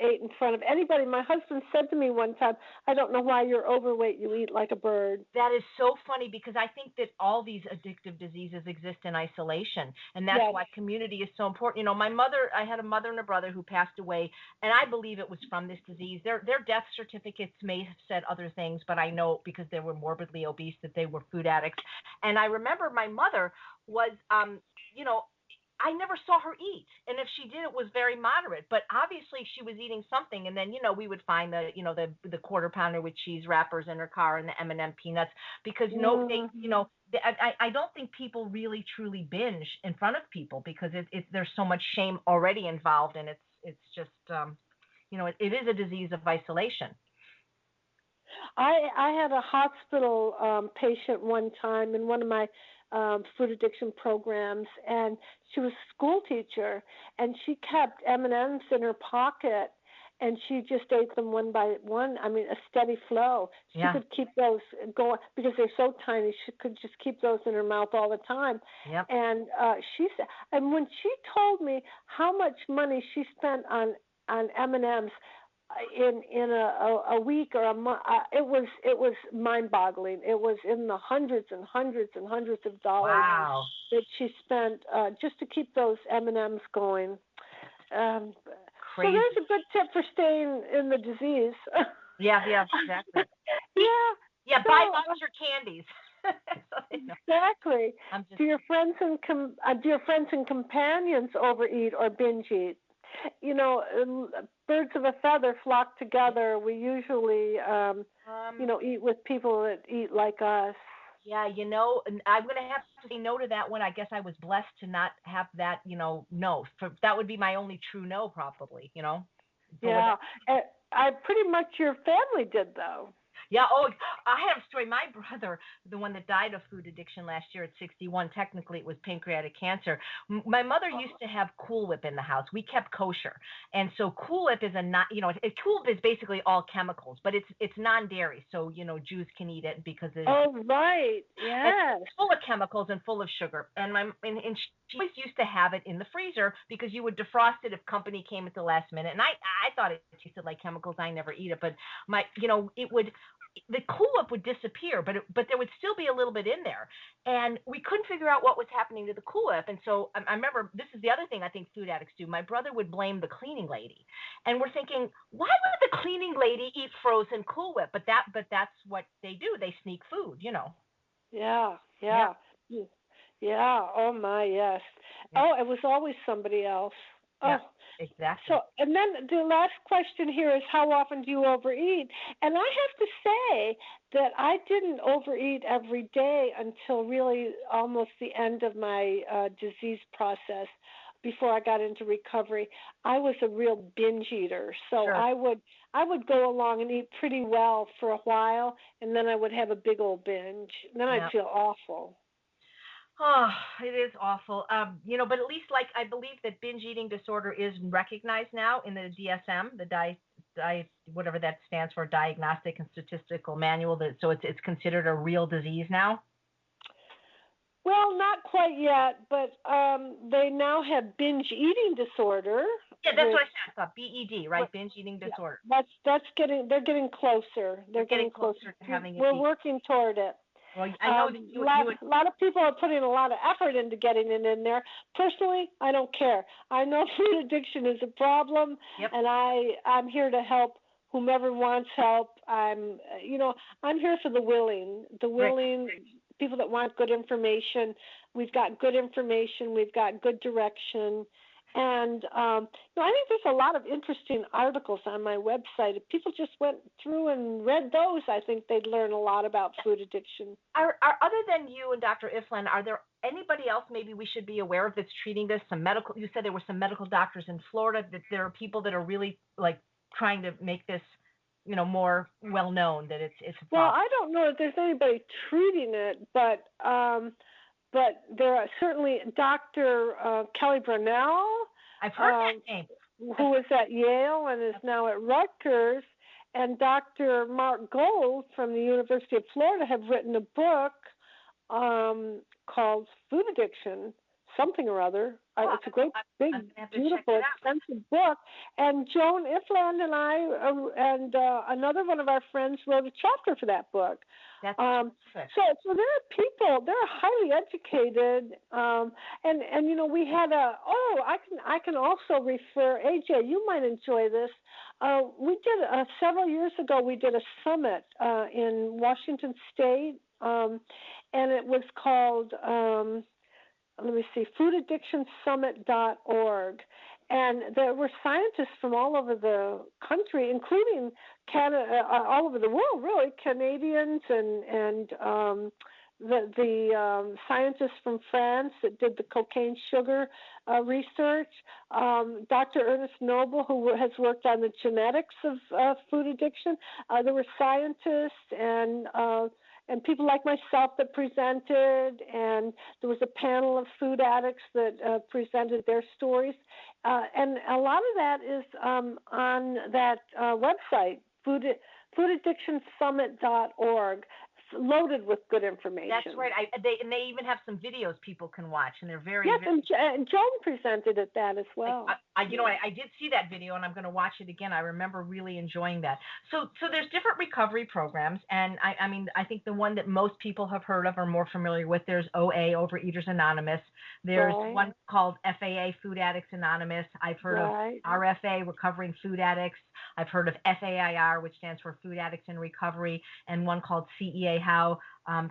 ate in front of anybody. My husband said to me one time, "I don't know why you're overweight. You eat like a bird." That is so funny because I think that all these addictive diseases exist in isolation, and that's why community is so important. I had a mother and a brother who passed away, and I believe it was from this disease. Their death certificates may have said other things, but I know because they were morbidly obese that they were food addicts. And I remember my mother was, I never saw her eat. And if she did, it was very moderate. But obviously she was eating something. And then, we would find the quarter pounder with cheese wrappers in her car and the M&M peanuts because I don't think people really truly binge in front of people because there's so much shame already involved. And it's just, it is a disease of isolation. I had a hospital patient one time in one of my food addiction programs, and she was a school teacher, and she kept M&Ms in her pocket, and she just ate them one by one. I mean, a steady flow. She could keep those going because they're so tiny. She could just keep those in her mouth all the time. Yep. And she said, and when she told me how much money she spent on M&Ms in a week or a month, it was mind-boggling. It was in the hundreds and hundreds and hundreds of dollars that she spent just to keep those M&Ms going. So there's a good tip for staying in the disease. Yeah, exactly. Yeah, so, buy monster candies. Exactly. Do your friends and companions overeat or binge eat? Birds of a feather flock together. We usually, eat with people that eat like us. Yeah, I'm going to have to say no to that one. I guess I was blessed to not have that, no. That would be my only true no, probably, Yeah, I pretty much your family did, though. Yeah. Oh, I have a story. My brother, the one that died of food addiction last year at 61, technically it was pancreatic cancer. My mother used to have Cool Whip in the house. We kept kosher. And so Cool Whip is Cool Whip is basically all chemicals, but it's non-dairy. So, Jews can eat it because it's right. Yes. It's full of chemicals and full of sugar. And she always used to have it in the freezer because you would defrost it if company came at the last minute. And I thought it tasted like chemicals. I never eat it, but the Cool Whip would disappear, but there would still be a little bit in there. And we couldn't figure out what was happening to the Cool Whip. And so I remember, this is the other thing I think food addicts do. My brother would blame the cleaning lady. And we're thinking, why would the cleaning lady eat frozen Cool Whip? But that's what they do. They sneak food, Yeah. Yeah. Oh, my, yes. Yeah. Oh, it was always somebody else. Yeah, exactly. So, and then the last question here is, how often do you overeat? And I have to say that I didn't overeat every day until really almost the end of my disease process. Before I got into recovery, I was a real binge eater. So sure. I would go along and eat pretty well for a while, and then I would have a big old binge. And then I'd feel awful. Oh, it is awful. But at least, I believe that binge eating disorder is recognized now in the DSM, the whatever that stands for, Diagnostic and Statistical Manual. So it's considered a real disease now. Well, not quite yet, but they now have binge eating disorder. Yeah, that's what I thought. BED, right? Binge eating disorder. They're getting closer. They're getting closer to having it. We're working toward it. Well, I know that a lot of people are putting a lot of effort into getting it in there. Personally, I don't care. I know food addiction is a problem, and I'm here to help whomever wants help. I'm here for the willing, people that want good information. We've got good information. We've got good direction. And I think there's a lot of interesting articles on my website. If people just went through and read those, I think they'd learn a lot about food addiction. Are other than you and Dr. Ifland, are there anybody else maybe we should be aware of that's treating this? You said there were some medical doctors in Florida, that there are people that are really trying to make this more well known, that it's a problem. Well, I don't know if there's anybody treating it, but there are certainly Dr. Kelly Brunell. I've heard that name. Who was at Yale and is now at Rutgers, and Dr. Mark Gold from the University of Florida have written a book called Food Addiction, something or other. It's a great, big, beautiful, expensive book. And Joan Ifland and I and another one of our friends wrote a chapter for that book. That's so there are people, they're highly educated, and we had I can also refer, AJ, you might enjoy this. We did several years ago. We did a summit in Washington State, and it was called let me see, foodaddictionsummit.org. And there were scientists from all over the country, including Canada, all over the world, really, Canadians and the scientists from France that did the cocaine sugar research, Dr. Ernest Noble, who has worked on the genetics of food addiction. There were scientists and people like myself that presented, and there was a panel of food addicts that presented their stories. And a lot of that is on that website, foodaddictionsummit.org. Loaded with good information. That's right. They even have some videos people can watch, and they're very yes. And Joan presented at that as well. I did see that video, and I'm going to watch it again. I remember really enjoying that. So there's different recovery programs, and I mean I think the one that most people have heard of or more familiar with. There's OA, Overeaters Anonymous. There's one called FAA, Food Addicts Anonymous. I've heard of RFA, Recovering Food Addicts. I've heard of FAIR, which stands for Food Addicts in Recovery, and one called CEA,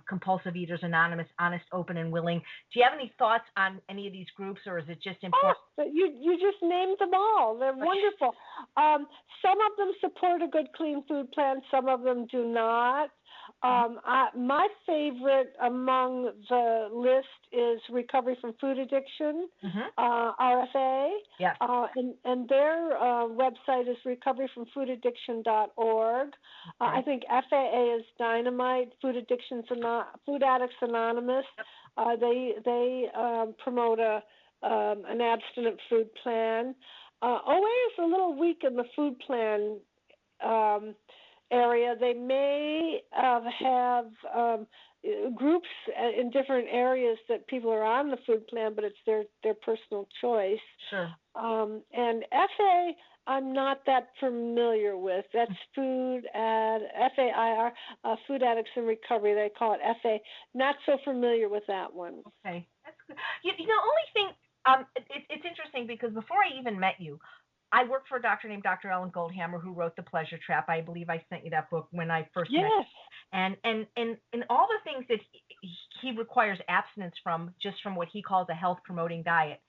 Compulsive Eaters Anonymous, Honest, Open, and Willing. Do you have any thoughts on any of these groups, or is it just important? Oh, you just named them all. They're wonderful. Some of them support a good, clean food plan. Some of them do not. My favorite among the list is Recovery from Food Addiction, RFA. Yes. And their website is recoveryfromfoodaddiction.org. I think FAA is dynamite. Food Addicts Anonymous. They promote an abstinent food plan. OA is a little weak in the food plan area. They may have groups in different areas that people are on the food plan, but it's their personal choice. Sure. And FA, I'm not that familiar with. That's FAIR, Food Addicts in Recovery. They call it FA. Not so familiar with that one. Okay, that's good. The only thing, it's interesting because before I even met you, I worked for a doctor named Dr. Ellen Goldhammer, who wrote The Pleasure Trap. I believe I sent you that book when I first met you. And all the things that he requires abstinence from, just from what he calls a health-promoting diet,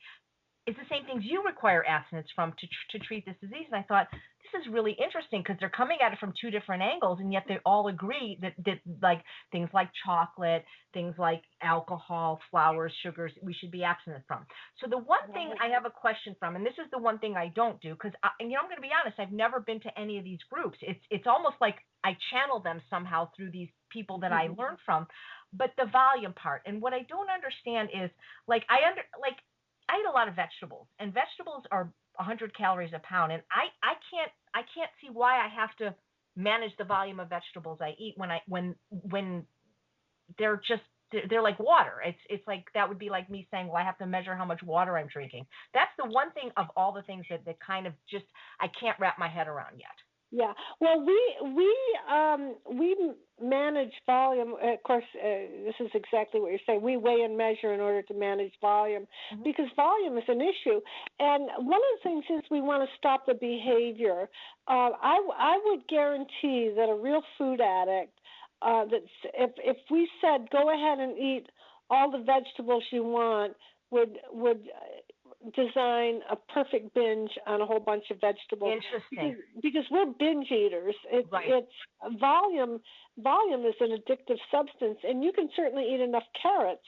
is the same things you require abstinence from to treat this disease. And I thought, this is really interesting because they're coming at it from two different angles, and yet they all agree that like things like chocolate, things like alcohol, flours, sugars, we should be abstinent from. So the one thing I have a question from, and this is the one thing I don't do, because I'm going to be honest, I've never been to any of these groups. It's almost like I channel them somehow through these people that I learn from. But the volume part, and what I don't understand is, I eat a lot of vegetables, and vegetables are 100 calories a pound, and I can't see why I have to manage the volume of vegetables I eat when they're like water. It's like that would be like me saying, well, I have to measure how much water I'm drinking. That's the one thing of all the things that kind of just I can't wrap my head around yet. Yeah, well, we manage volume. Of course, this is exactly what you're saying. We weigh and measure in order to manage volume because volume is an issue. And one of the things is we want to stop the behavior. I would guarantee that a real food addict, if we said go ahead and eat all the vegetables you want, would design a perfect binge on a whole bunch of vegetables. Interesting. Because we're binge eaters. It's volume is an addictive substance, and you can certainly eat enough carrots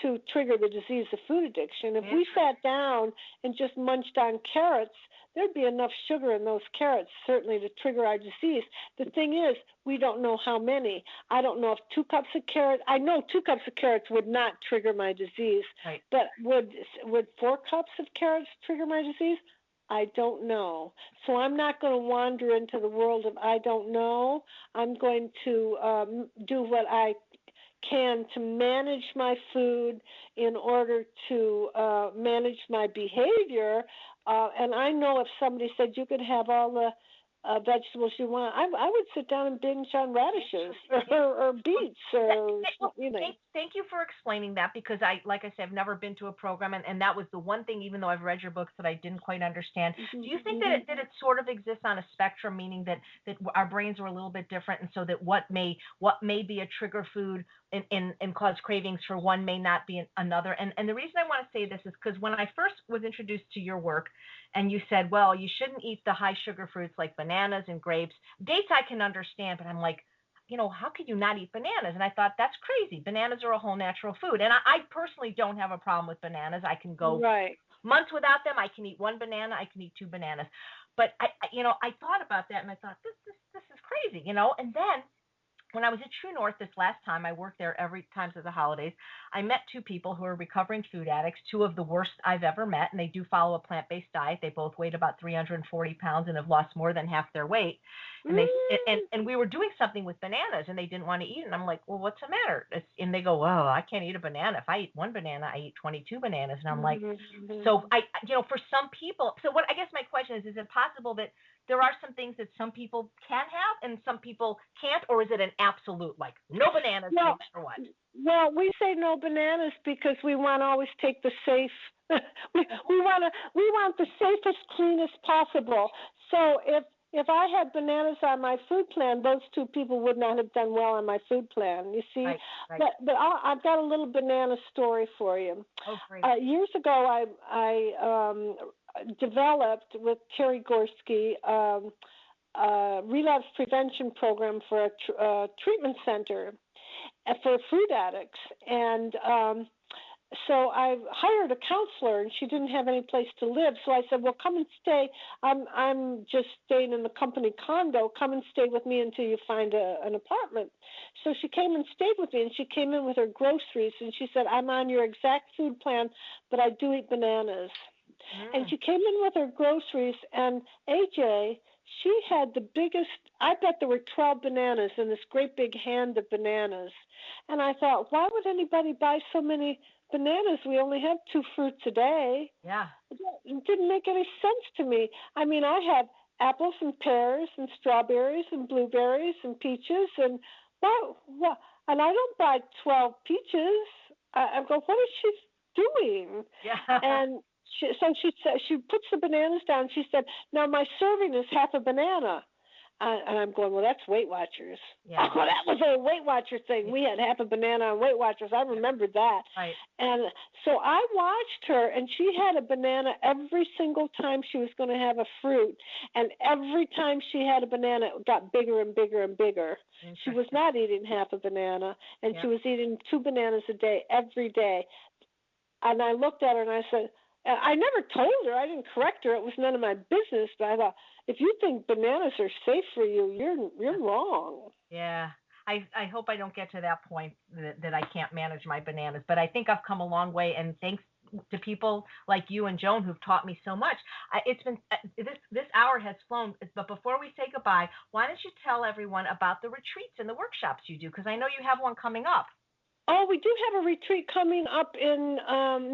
to trigger the disease of food addiction. If we sat down and just munched on carrots, there'd be enough sugar in those carrots certainly to trigger our disease. The thing is, we don't know how many. I don't know if 2 cups of carrots. I know 2 cups of carrots would not trigger my disease. Right. But would 4 cups of carrots trigger my disease? I don't know. So I'm not going to wander into the world of I don't know. I'm going to do what I can to manage my food in order to manage my behavior. And I know if somebody said you could have all the vegetables you want, I would sit down and binge on radishes or beets or Thanks thank you for explaining that, because like I said, I've never been to a program, and that was the one thing, even though I've read your books, that I didn't quite understand. Do you think that it sort of exists on a spectrum, meaning that our brains are a little bit different, and so that what may be a trigger food and cause cravings for one may not be another? And the reason I want to say this is because when I first was introduced to your work, and you said, well, you shouldn't eat the high sugar fruits like bananas and grapes. Dates I can understand, but I'm like, how could you not eat bananas? And I thought, that's crazy. Bananas are a whole natural food. And I personally don't have a problem with bananas. I can go months without them. I can eat one banana. I can eat two bananas. But I thought about that, and I thought, this is crazy, And then when I was at True North this last time, I worked there every time of the holidays. I met two people who are recovering food addicts, two of the worst I've ever met, and they do follow a plant-based diet. They both weighed about 340 pounds and have lost more than half their weight. And and we were doing something with bananas, and they didn't want to eat it. And I'm like, well, what's the matter? And they go, well, I can't eat a banana. If I eat one banana, I eat 22 bananas. And I'm like, so for some people, so what I guess my question is it possible that there are some things that some people can have and some people can't, or is it an absolute, like, no bananas no matter what? Well, we say no bananas because we want to always take the safe. we want the safest, cleanest possible. So if I had bananas on my food plan, those two people would not have done well on my food plan. You see, right. But I've got a little banana story for you. Oh, great. Years ago, I developed with Terry Gorski a relapse prevention program for a treatment center for food addicts, and so I hired a counselor, and she didn't have any place to live. So I said, well, come and stay. I'm just staying in the company condo. Come and stay with me until you find an apartment. So she came and stayed with me, and she came in with her groceries, and she said, I'm on your exact food plan, but I do eat bananas. And she came in with her groceries, and AJ, she had the biggest, I bet there were 12 bananas in this great big hand of bananas. And I thought, why would anybody buy so many bananas? We only have 2 fruits a day. Yeah. It didn't make any sense to me. I mean, I have apples and pears and strawberries and blueberries and peaches, and and I don't buy 12 peaches. I go, what is she doing? Yeah. And she puts the bananas down. She said, now my serving is half a banana. And I'm going, well, that's Weight Watchers. Yeah. Well, that was a Weight Watcher thing. Yeah. We had half a banana on Weight Watchers. I remembered that. Right. And so I watched her, and she had a banana every single time she was going to have a fruit. And every time she had a banana, it got bigger and bigger and bigger. She was not eating half a banana, and she was eating 2 bananas a day every day. And I looked at her, and I said, I never told her. I didn't correct her. It was none of my business. But I thought, if you think bananas are safe for you, you're wrong. Yeah. I hope I don't get to that point that I can't manage my bananas. But I think I've come a long way, and thanks to people like you and Joan who've taught me so much. It's been this hour has flown. But before we say goodbye, why don't you tell everyone about the retreats and the workshops you do? Because I know you have one coming up. Oh, we do have a retreat coming up in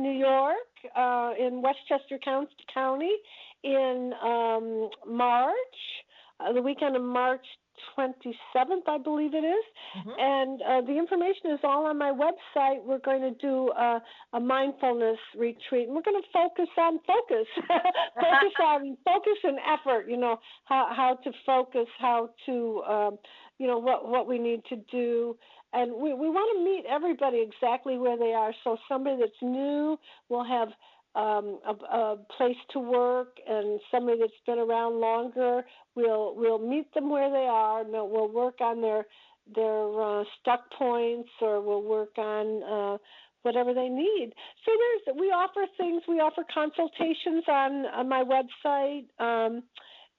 New York, in Westchester County, in March, the weekend of March 27th, I believe it is. And the information is all on my website. We're going to do a mindfulness retreat, and we're going to focus on focus, focus and effort. How to focus, how to what we need to do. And we want to meet everybody exactly where they are. So somebody that's new will have a place to work, and somebody that's been around longer, we'll meet them where they are. And we'll work on their stuck points, or we'll work on whatever they need. So we offer things. We offer consultations on my website.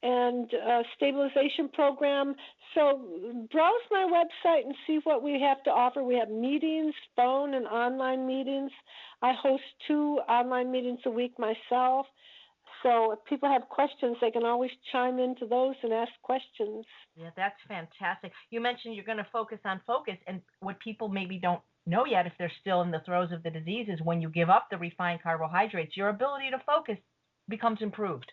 And stabilization program. So browse my website and see what we have to offer. We have meetings, phone and online meetings. I host 2 online meetings a week myself. So if people have questions, they can always chime into those and ask questions. Yeah, that's fantastic. You mentioned you're going to focus on focus, and what people maybe don't know yet, if they're still in the throes of the disease, is when you give up the refined carbohydrates, your ability to focus becomes improved.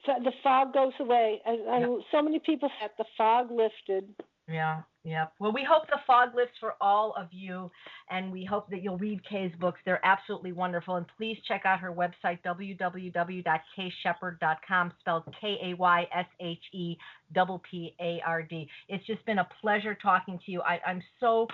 The fog goes away, and so many people had the fog lifted. Yeah, Yep. Well, we hope the fog lifts for all of you, and we hope that you'll read Kay's books. They're absolutely wonderful. And please check out her website, www.kaysheppard.com, spelled KAYSHEPPARD. It's just been a pleasure talking to you. I'm so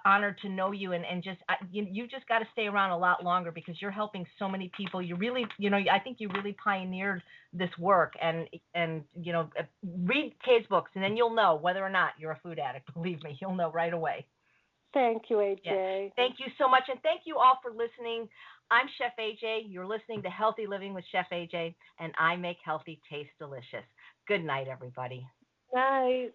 honored to know you, and just you just got to stay around a lot longer because you're helping so many people. You really, I think you really pioneered this work, and read Kay's books, and then you'll know whether or not you're a food addict. Believe me, you'll know right away. Thank you, AJ. Yeah. Thank you so much, and thank you all for listening. I'm Chef AJ. You're listening to Healthy Living with Chef AJ, and I make healthy taste delicious. Good night, everybody. Night.